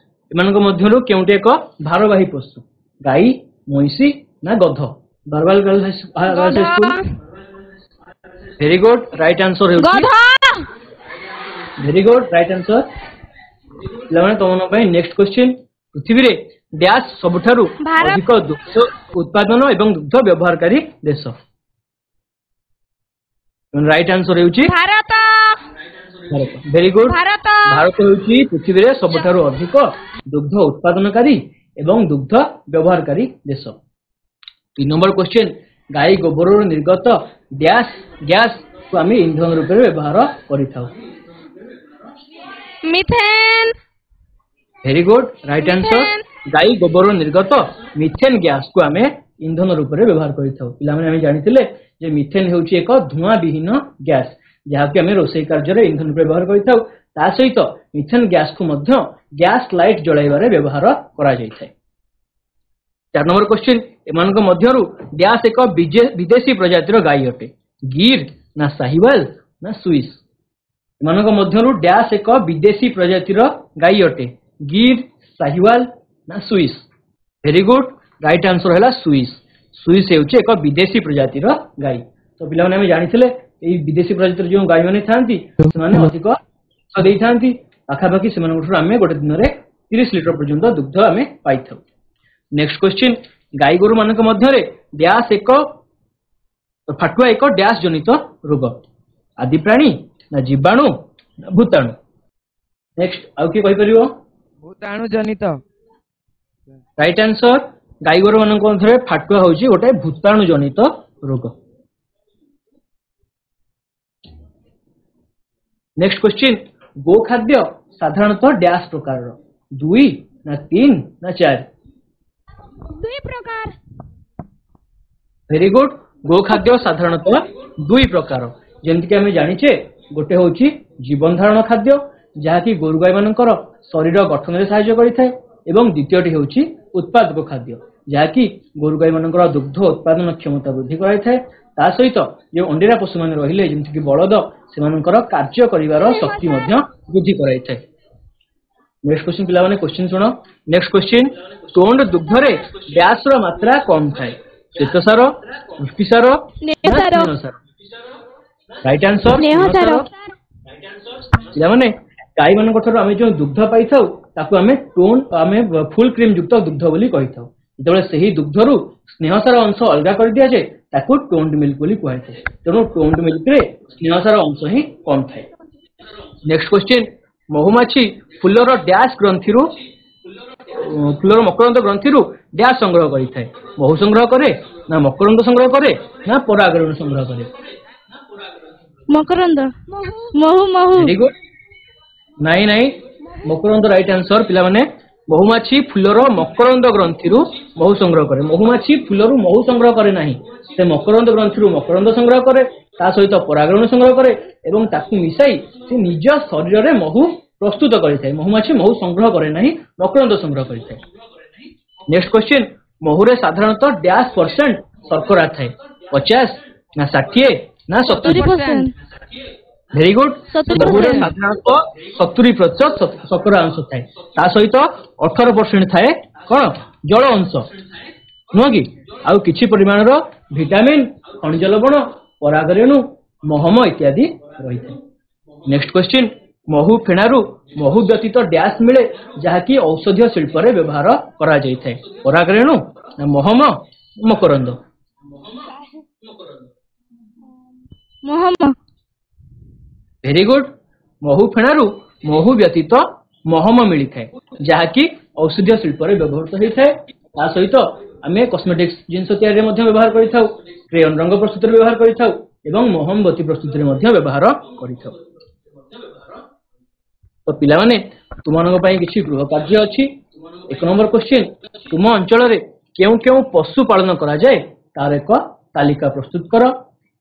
ଏମାନଙ୍କ ମଧ୍ୟରୁ କେଉଁଠି ଏକ ଭାରବାହୀ ପଶୁ ଗାଈ ମଇଁଷି ନା ଗଧ? Barabal girls high school. Very good right answer ହେଉଛି ଭେରି ଗୁଡ୍ ରାଇଟ୍ ଆନ୍ସର। ପିଲାମାନେ ତମମାନଙ୍କ ପାଇଁ ନେକ୍ସଟ କ୍ୱେଶ୍ଚିନ୍ ପୃଥିବୀରେ ଡ୍ୟାସ୍ ସବୁଠାରୁ ଅଧିକ ଦୁଗ୍ଧ ଉତ୍ପାଦନ ଏବଂ ଦୁଗ୍ଧ ବ୍ୟବହାରକାରୀ ଦେଶ? ରାଇଟ୍ ଆନ୍ସର ହେଉଛି ଭାରତ। ଭେରି ଗୁଡ୍ ଭାରତ ହେଉଛି ପୃଥିବୀରେ ସବୁଠାରୁ ଅଧିକ ଦୁଗ୍ଧ ଉତ୍ପାଦନକାରୀ ଏବଂ ଦୁଗ୍ଧ ବ୍ୟବହାରକାରୀ ଦେଶ। 3 ନମ୍ବର କ୍ୱେଶ୍ଚିନ୍ ଗାଈ ଗୋବରରୁ ନିର୍ଗତ ଡ୍ୟାସ୍ ଗ୍ୟାସ୍ କୁ ଆମେ ଇନ୍ଧନ ରୂପରେ ବ୍ୟବହାର କରିଥାଉ? Methane. Very good right answer. ଗାଈ ଗୋବରରୁ ନିର୍ଗତ ମିଥେନ୍ ଗ୍ୟାସ୍ କୁ ଆମେ ଇନ୍ଧନ ରୂପରେ ବ୍ୟବହାର କରିଥାଉ। ପିଲାମାନେ ଆମେ ଜାଣିଥିଲେ ଯେ ମିଥେନ୍ ହେଉଛି ଏକ ଧୂଆଁ ବିହୀନ ଗ୍ୟାସ୍ ଯାହାକି ଆମେ ରୋଷେଇ କାର୍ଯ୍ୟରେ ଇନ୍ଧନ ରୂପେ ବ୍ୟବହାର କରିଥାଉ। ତା ସହିତ ମିଥେନ୍ ଗ୍ୟାସ୍ କୁ ମଧ୍ୟ ଗ୍ୟାସ୍ ଲାଇଟ୍ ଜଳାଇବାରେ ବ୍ୟବହାର କରାଯାଇଥାଏ। 4 ନମ୍ବର କ୍ୱେଶ୍ଚିନ୍ ଏମାନଙ୍କ ମଧ୍ୟରୁ ଡ୍ୟାସ୍ ଏକ ବିଦେଶୀ ପ୍ରଜାତିର ଗାଈ ଅଟେ? ଗିର୍ ନା ସାହିୱାଲ ନା ସୁଇସ୍? ଏମାନଙ୍କ ମଧ୍ୟରୁ ଡ୍ୟାସ୍ ଏକ ବିଦେଶୀ ପ୍ରଜାତିର ଗାଈ ଅଟେ? ଗିର୍ ସାହିୱାଲ ନା Swiss? Very good right answer ହେଲା ସୁଇସ୍। ସୁଇସ୍ ହେଉଛି ଏକ ବିଦେଶୀ ପ୍ରଜାତିର ଗାଈ। ତ ପିଲାମାନେ ଆମେ ଜାଣିଥିଲେ ଏଇ ବିଦେଶୀ ପ୍ରଜାତିର ଯେଉଁ ଗାଈମାନେ ଥାନ୍ତି ସେମାନେ ଅଧିକ ଦୁଗ୍ଧ ଦେଇଥାନ୍ତି। ପାଖାପାଖି ସେମାନଙ୍କଠାରୁ ଆମେ ଗୋଟେ ଦିନରେ 30 ଲିଟର ପର୍ଯ୍ୟନ୍ତ ଦୁଗ୍ଧ ଆମେ ପାଇଥାଉ। ନେକ୍ସଟ କ୍ୱେଶ୍ଚିନ୍ ଗାଈ ଗୋରୁ ମାନଙ୍କ ମଧ୍ୟରେ ଡ୍ୟାସ୍ ଏକ ଫାଟୁଆ ଏକ ଡ୍ୟାସ୍ ଜନିତ ରୋଗ? ଆଦି ପ୍ରାଣୀ ନା ଜୀବାଣୁ ନା ଭୂତାଣୁ? ନେକ୍ସଟ ଆଉ କିଏ କହିପାରିବ? ଭୂତାଣୁ ଜନିତ। ରାଇଟ୍ ଆନ୍ସର ଗାଈ ଗୋରୁ ମାନଙ୍କ ମଧ୍ୟରେ ଫାଟୁଆ ହେଉଛି ଗୋଟେ ଭୂତାଣୁ ଜନିତ ରୋଗ। ନେକ୍ସଟ କ୍ୱେଶ୍ଚିନ୍ ଗୋ ଖାଦ୍ୟ ସାଧାରଣତଃ ଡ୍ୟାସ୍ ପ୍ରକାରର? 2 ନା 3 ନା 4? 2 ପ୍ରକାର। ଭେରି ଗୁଡ୍ ଗୋ ଖାଦ୍ୟ ସାଧାରଣତଃ 2 ପ୍ରକାର। ଯେମିତିକି ଆମେ ଜାଣିଛେ ଗୋଟେ ହେଉଛି ଜୀବନ ଧାରଣ ଖାଦ୍ୟ ଯାହାକି ଗୋରୁ ଗାଈ ମାନଙ୍କର ଶରୀର ଗଠନରେ ସାହାଯ୍ୟ କରିଥାଏ ଏବଂ ଦ୍ୱିତୀୟଟି ହେଉଛି ଉତ୍ପାଦକ ଖାଦ୍ୟ ଯାହାକି ଗୋରୁ ଗାଈ ମାନଙ୍କର ଦୁଗ୍ଧ ଉତ୍ପାଦନ କ୍ଷମତା ବୃଦ୍ଧି କରାଇଥାଏ। ତା ସହିତ ଯେଉଁ ଅଣ୍ଡିରା ପଶୁମାନେ ରହିଲେ ଯେମିତିକି ବଳଦ ସେମାନଙ୍କର କାର୍ଯ୍ୟ କରିବାର ଶକ୍ତି ମଧ୍ୟ ବୃଦ୍ଧି କରାଇଥାଏ। ନେକ୍ସଟ କ୍ୱେଶ୍ଚିନ୍ ପିଲାମାନେ କ୍ୱେଶ୍ଚିନ୍ ଶୁଣ। ନେକ୍ସଟ କ୍ୱେଶ୍ଚିନ୍ ଟୋଣ୍ଡ ଦୁଗ୍ଧରେ ଡ୍ୟାସ୍ ର ମାତ୍ରା କମ ଥାଏ? ଶ୍ଵେତସାର ପୁଷ୍ଟିସାର ନା ସ୍ନେହସାର? Right answer ସ୍ନେହସାର। ପିଲାମାନେ ଗାଈ ମାନଙ୍କ ଠାରୁ ଆମେ ଯେଉଁ ଦୁଗ୍ଧ ପାଇଥାଉ ତାକୁ ଆମେ ଫୁଲ କ୍ରିମ ଯୁକ୍ତ ଦୁଗ୍ଧ ବୋଲି କହିଥାଉ। ଯେତେବେଳେ ସେହି ଦୁଗ୍ଧରୁ ସ୍ନେହସାର ଅଂଶ ଅଲଗା କରିଦିଆଯାଏ ତାକୁ ଟୋନ୍ଡ ମିଲ୍କ ବୋଲି କୁହାଯାଇଥାଏ। ତେଣୁ ଟୋନ୍ଡ ମିଲ୍କରେ ସ୍ନେହସାର ଅଂଶ ହିଁ କମ ଥାଏ। ନେକ୍ସଟ କ୍ୱେଶ୍ଚିନ୍ ମହୁମାଛି ଫୁଲର ଡ୍ୟାସ୍ ଗ୍ରନ୍ଥିରୁ ଫୁଲର ମକରନ୍ଦ ଗ୍ରନ୍ଥିରୁ ଡ୍ୟାସ୍ ସଂଗ୍ରହ କରିଥାଏ? ମହୁ ସଂଗ୍ରହ କରେ ନା ମକରନ୍ଦ ସଂଗ୍ରହ କରେ ନା ପରାଗରେଣୁ ସଂଗ୍ରହ କରେ? ମକରନ୍ଦ। ମହୁ ମହୁ। Very good. ନାଇଁ ମକରନ୍ଦ ରାଇଟ୍ ଆନ୍ସର। ପିଲାମାନେ ମହୁମାଛି ଫୁଲର ମକରନ୍ଦ ଗ୍ରନ୍ଥିରୁ ମହୁ ସଂଗ୍ରହ କରେ। ମହୁମାଛି ଫୁଲରୁ ମହୁ ସଂଗ୍ରହ କରେ ନାହିଁ, ସେ ମକରନ୍ଦ ଗ୍ରନ୍ଥିରୁ ମକରନ୍ଦ ସଂଗ୍ରହ କରେ, ତା ସହିତ ପରାଗରେଣୁ ସଂଗ୍ରହ କରେ ଏବଂ ତାକୁ ମିଶାଇ ସେ ନିଜ ଶରୀରରେ ମହୁ ପ୍ରସ୍ତୁତ କରିଥାଏ। ମହୁମାଛି ମହୁ ସଂଗ୍ରହ କରେ ନାହିଁ, ମକରନ୍ଦ ସଂଗ୍ରହ କରିଥାଏ। ନେକ୍ସଟ କ୍ୱେଶ୍ଚିନ୍ ମହୁରେ ସାଧାରଣତଃ ଡ୍ୟାସ୍ % ଶର୍କରା ଥାଏ? 50 ନା 60 ନା 70? 70%। Very good. 70%। ମହୁରେ ସାଧାରଣତଃ 70% ଶର୍କରା ଅଂଶ ଥାଏ, ତା ସହିତ 18% ଥାଏ କଣ ଜଳ ଅଂଶ, ନୁହଁ କି? ଆଉ କିଛି ପରିମାଣର ଭିଟାମିନ, ଖଣିଜ ଲବଣ, ପରାଗରେଣୁ, ମହମ ଇତ୍ୟାଦି ରହିଥାଏ। ନେକ୍ସଟ କ୍ୱେଶ୍ଚିନ୍, ମହୁ ଫେଣାରୁ ମହୁ ବ୍ୟତୀତ ଡ୍ୟାସ୍ ମିଳେ ଯାହାକି ଔଷଧୀୟ ଶିଳ୍ପରେ ବ୍ୟବହାର କରାଯାଇଥାଏ? ପରାଗରେଣୁ ନା ମହମ, ମକରନ୍ଦ? ମହମ। Very good. ମହୁ ଫେଣାରୁ ମହୁ ବ୍ୟତୀତ ମହମ ମିଳିଥାଏ ଯାହାକି ଔଷଧୀୟ ଶିଳ୍ପରେ ବ୍ୟବହୃତ ହୋଇଥାଏ। ତା ସହିତ ଆମେ କସ୍ମେଟିକ୍ସ ଜିନିଷ ତିଆରିରେ ମଧ୍ୟ ବ୍ୟବହାର କରିଥାଉ, କ୍ରେୟନ ରଙ୍ଗ ପ୍ରସ୍ତୁତିରେ ବ୍ୟବହାର କରିଥାଉ ଏବଂ ମହମବତୀ ପ୍ରସ୍ତୁତିରେ ମଧ୍ୟ ବ୍ୟବହାର କରିଥାଉ। ତ ପିଲାମାନେ ତୁମମାନଙ୍କ ପାଇଁ କିଛି ଗୃହ କାର୍ଯ୍ୟ ଅଛି। 1 ନମ୍ବର କ୍ୱେଶ୍ଚିନ୍, ତୁମ ଅଞ୍ଚଳରେ କେଉଁ କେଉଁ ପଶୁ ପାଳନ କରାଯାଏ ତାର ଏକ ତାଲିକା ପ୍ରସ୍ତୁତ କର।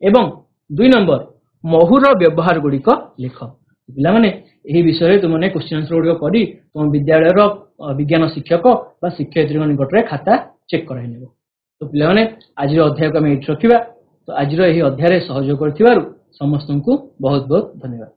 ଏବଂ 2 ନମ୍ବର, ମହୁର ବ୍ୟବହାର ଗୁଡ଼ିକ ଲେଖ। ପିଲାମାନେ ଏହି ବିଷୟରେ ତୁମମାନେ କ୍ୱେଶ୍ଚିନ୍ ଆନ୍ସର ଗୁଡ଼ିକ କରି ତୁମ ବିଦ୍ୟାଳୟର ବିଜ୍ଞାନ ଶିକ୍ଷକ ବା ଶିକ୍ଷୟିତ୍ରୀଙ୍କ ନିକଟରେ ଖାତା ଚେକ୍ କରାଇ ନେବ। ତ ପିଲାମାନେ ଆଜିର ଅଧ୍ୟାୟକୁ ଆମେ ଏଇଠି ରଖିବା। ତ ଆଜିର ଏହି ଅଧ୍ୟାୟରେ ସହଯୋଗ କରିଥିବାରୁ ସମସ୍ତଙ୍କୁ ବହୁତ ବହୁତ ଧନ୍ୟବାଦ।